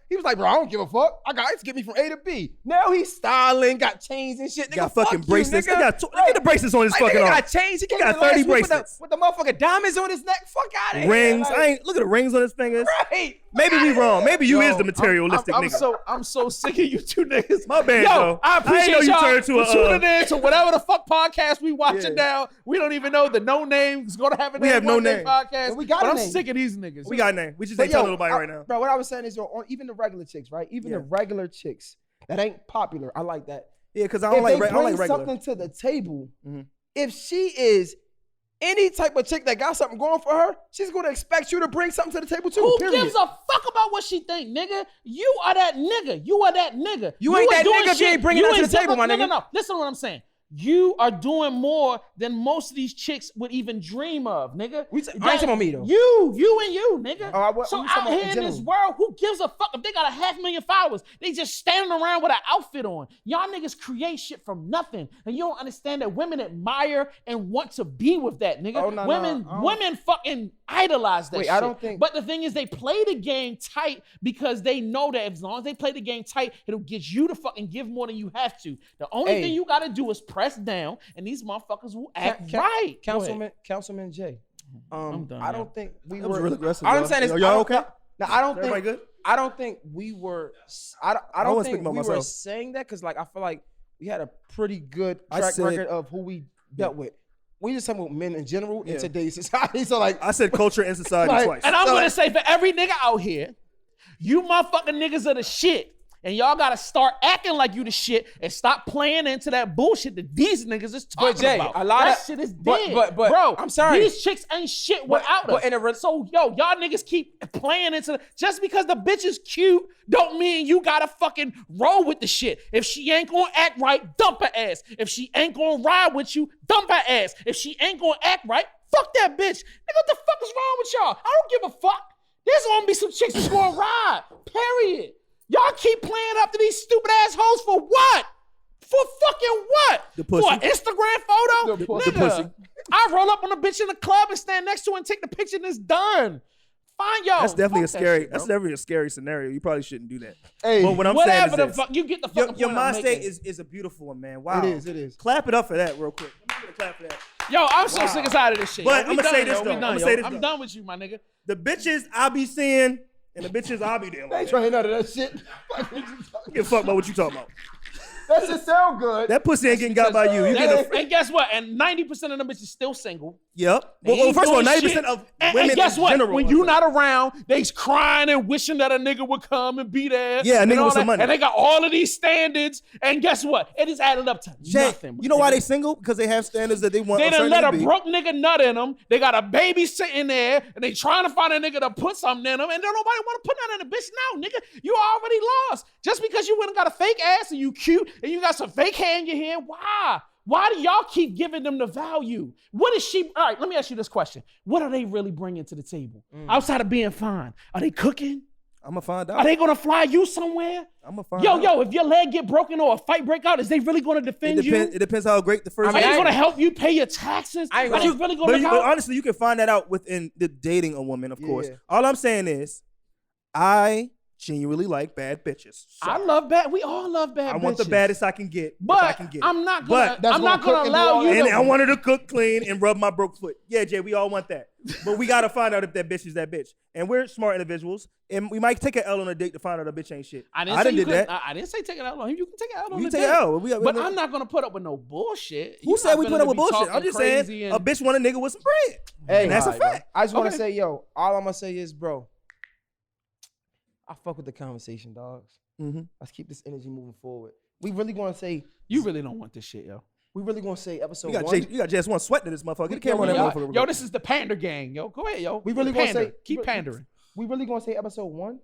he was like, bro, I don't give a fuck. I got it to get me from A to B. Now he's styling, got chains and shit. Nigga, got fucking bracelets. He got look at the bracelets on his fucking arm. He got chains. He got 30 bracelets with the motherfucking diamonds on his neck. Fuck out of here. Rings. Look at the rings on his fingers. Right. Maybe we wrong. Maybe you is the materialistic nigga. I'm so sick of you two niggas. My bad, though. I appreciate y'all tuning in to whatever the fuck podcast we watching now. We don't even know the no name's gonna have a name. We have no name podcast. We got but I'm sick of these niggas. We got a name. We just ain't telling nobody right now. Bro, what I was saying is, even the regular chicks, right? Even the regular chicks that ain't popular. I like that. Yeah, because I don't like regular. Something to the table. Mm-hmm. If she is any type of chick that got something going for her, she's gonna expect you to bring something to the table too. Who gives a fuck about what she think, nigga? You are that nigga. You are that nigga. You ain't that nigga if you ain't bringing that to the table, my nigga. No. Listen to what I'm saying. You are doing more than most of these chicks would even dream of, nigga. I ain't talking about me, though. You, nigga. So out here in this world, who gives a fuck if they got 500,000 followers? They just standing around with an outfit on. Y'all niggas create shit from nothing. And you don't understand that women admire and want to be with that, nigga. Women fucking idolize that shit. I don't think. But the thing is, they play the game tight because they know that as long as they play the game tight, it'll get you to fucking give more than you have to. The only thing you gotta do is press down, and these motherfuckers will act right. Councilman Jay. I'm done, I don't think we that were. Was really aggressive, I'm saying is, y'all okay? No, I don't Everybody think. Good? I don't think we were. I don't think we were saying that because, like, I feel like we had a pretty good track record of who we dealt with. we just talking about men in general in today's society. So like, I said culture and society Like, twice. And I'm So, gonna like- say for every nigga out here, you motherfucking niggas are the shit. And y'all gotta start acting like you the shit and stop playing into that bullshit that these niggas is talking Jay, about. a lot that of- shit is but- dead. but- Bro, I'm sorry. These chicks ain't shit without but us. in a So, yo, y'all niggas keep playing into just because the bitch is cute don't mean you gotta fucking roll with the shit. If she ain't gonna act right, dump her ass. If she ain't gonna ride with you, dump her ass. If she ain't gonna act right, fuck that bitch. Nigga, what the fuck is wrong with y'all? I don't give a fuck. There's gonna be some chicks that's gonna ride. Period. Y'all keep playing up to these stupid assholes for what? For fucking what? The pussy. For an Instagram photo? The Nigga, pussy. The pussy. I roll up on a bitch in the club and stand next to her and take the picture and it's done. Fine, yo. That's definitely a fuck that scary. shit, bro. that's definitely a scary scenario. You probably shouldn't do that. Hey, But what I'm Whatever saying the is this. fuck, you get the Your, fucking your point I'm mind state making. is a beautiful one, man. Wow. It is. Clap it up for that real quick. I'm gonna clap for that. Yo, I'm so sick and tired of this shit. But Yo, we I'ma say done, this, yo. though. We done, I'ma yo. say this, I'm though. done with you, my nigga. The bitches I be seeing and the bitches I be dealing They ain't with. trying to hear none of that shit. Give a fuck about what you talking about. That shit sound good. That pussy ain't getting got by you. You get And guess what? And 90% of them bitches still single. Yep. They Well, ain't first of all, doing 90% shit. of And women guess in what? general. When are you single. not around, they's crying and wishing that a nigga would come and be there. Yeah, a and nigga all with some that. money. And they got all of these standards. And guess what? It is added up to Jay, nothing. you know why they single? Because they have standards that they want. They a done certain let nigga a to be. broke nigga nut in them. They got a baby sitting there, and they trying to find a nigga to put something in them, and don't nobody want to put nothing in a bitch now, nigga. You already lost. Just because you went and got a fake ass and you cute and you got some fake hair in your hair, why? Why do y'all keep giving them the value? What is she? All right, let me ask you this question. What are they really bringing to the table? Outside of being fine, are they cooking? I'm gonna find Are out. they gonna fly you somewhere? I'm gonna find Yo, out. yo, if your leg get broken or a fight break out, is they really gonna defend It depends. you? It depends how great the first. Are they I- gonna help you pay your taxes? I ain't Are gonna- they really gonna But, look but out? honestly, you can find that out within the dating a woman, of course. Yeah. All I'm saying is, I genuinely like bad bitches. So I love bad. We all love bad. I want the bitches. baddest I can get. But if I can get it. I'm not But gonna. that's I'm not gonna gonna cook and do allow all you. that. And to, I wanted to cook clean and rub my broke foot. Yeah, Jay, we all want that. But we gotta find out if that bitch is that bitch. And we're smart individuals, and we might take an L on a date to find out a bitch ain't shit. I didn't say you did couldn't- that. I didn't say take it out on him. You can take it out on You the take date. it out. But I'm not gonna put up with no bullshit. Who You said not we finna put up with be bullshit? talking I'm just crazy saying and- a bitch want a nigga with some bread. Hey, And that's a all right, man. fact. I just want Okay. to say, yo, all I'm gonna say is, bro, I fuck with the conversation, dogs. Mhm. Let's keep this energy moving forward. We really gonna say, You really don't want this shit, yo. we really gonna say episode You got one. you got just one sweat to this motherfucker. Get the camera on that Yo, motherfucker. yo, this is the pander gang, yo. Go ahead, yo. We really gonna Pander. say- Keep pandering. We really gonna say episode one?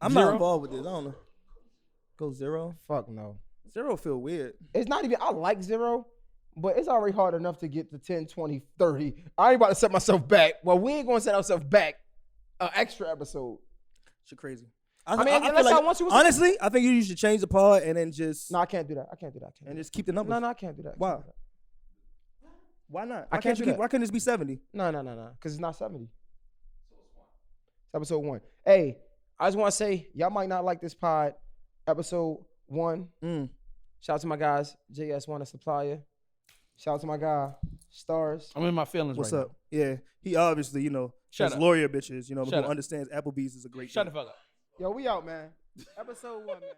I'm Zero? not involved with this. I don't know. Go 0. Fuck no. 0 feel weird. It's not even. I like 0, but it's already hard enough to get to 10, 20, 30. I ain't about to set myself back. Well, we ain't gonna set ourselves back. An extra episode. Shit crazy. mean, feel unless I want you- honestly, I think you should change the pod and then just No, I can't do that. I can't do that. I can't and do just keep the that. numbers. No, I can't do that. I Why? can't do that. Why not? I Why can't can't do you keep? that. Why can't this be 70? No, because it's not 70. It's episode 1. Hey, I just want to say, y'all might not like this pod. Episode 1. Shout out to my guys, JS1 a supplier. Shout out to my guy, Stars. I'm in my feelings What's right up? Yeah, he obviously, Shut has up. lawyer bitches, Shut who up. understands Applebee's is a great now. Shut thing. the fuck up. Yo, we out, man. Episode 1, man.